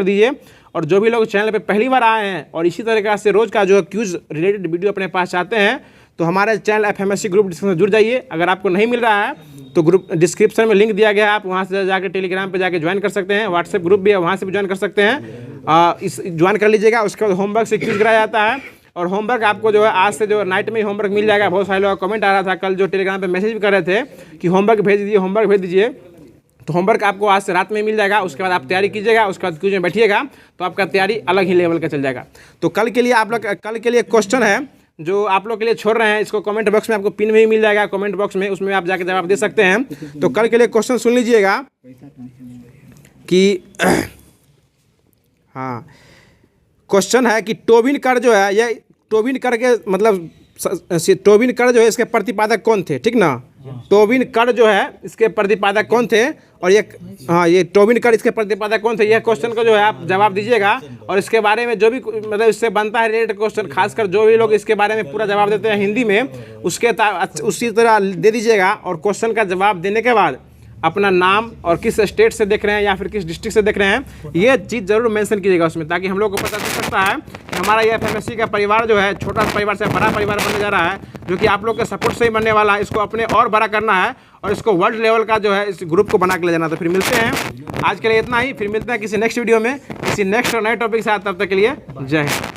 दीजिए। और जो भी लोग चैनल पे पहली बार आए हैं और इसी तरीके से रोज़ का जो क्यूज रिलेटेड वीडियो अपने पास चाहते हैं तो हमारे चैनल FMSC ग्रुप डिस्कशन में जुड़ जाइए। अगर आपको नहीं मिल रहा है तो ग्रुप डिस्क्रिप्शन में लिंक दिया गया है, आप वहाँ से जाकर टेलीग्राम पे जाके ज्वाइन कर सकते हैं। व्हाट्सएप ग्रुप भी है, वहाँ से भी ज्वाइन कर सकते हैं। इस ज्वाइन कर लीजिएगा। उसके बाद होमवर्क से क्यूज कराया जाता है। और होमवर्क आपको जो है आज से जो नाइट में ही होमवर्क मिल जाएगा। बहुत सारे लोग कमेंट आ रहा था कल जो टेलीग्राम पे मैसेज भी कर रहे थे कि होमवर्क भेज दीजिए। तो होमवर्क आपको आज से रात में मिल जाएगा। उसके बाद आप तैयारी कीजिएगा, उसके बाद क्यूज में बैठिएगा तो आपका तैयारी अलग ही लेवल का चल जाएगा। तो कल के लिए क्वेश्चन है जो आप लोग के लिए छोड़ रहे हैं, इसको कमेंट बॉक्स में आपको पिन में ही मिल जाएगा कमेंट बॉक्स में, उसमें आप जाके जवाब दे सकते हैं। तो कल के लिए क्वेश्चन सुन लीजिएगा कि हाँ क्वेश्चन है कि टोबिन कर जो है ये टोबिन कर के मतलब टोबिन कर जो है इसके प्रतिपादक कौन थे, ठीक ना। टोबिन कर जो है इसके प्रतिपादक कौन थे और ये टोबिन कर इसके प्रतिपादक कौन थे, यह क्वेश्चन को जो है आप जवाब दीजिएगा। और इसके बारे में जो भी मतलब इससे बनता है रिलेटेड क्वेश्चन, खासकर जो भी लोग इसके बारे में पूरा जवाब देते हैं हिंदी में उसी तरह दे दीजिएगा। और क्वेश्चन का जवाब देने के बाद अपना नाम और किस स्टेट से देख रहे हैं या फिर किस डिस्ट्रिक्ट से देख रहे हैं ये चीज़ जरूर मेंशन कीजिएगा उसमें, ताकि हम लोग को पता चल सकता है कि हमारा ये FMSC का परिवार जो है छोटा परिवार से बड़ा परिवार बनने जा रहा है, जो कि आप लोग के सपोर्ट से ही बनने वाला है। इसको अपने और बड़ा करना है और इसको वर्ल्ड लेवल का जो है इस ग्रुप को बना के ले जाना। तो फिर मिलते हैं, आज के लिए इतना ही। फिर मिलते हैं किसी नेक्स्ट वीडियो में किसी नेक्स्ट और नए टॉपिक के साथ। तब तक के लिए जय हिंद।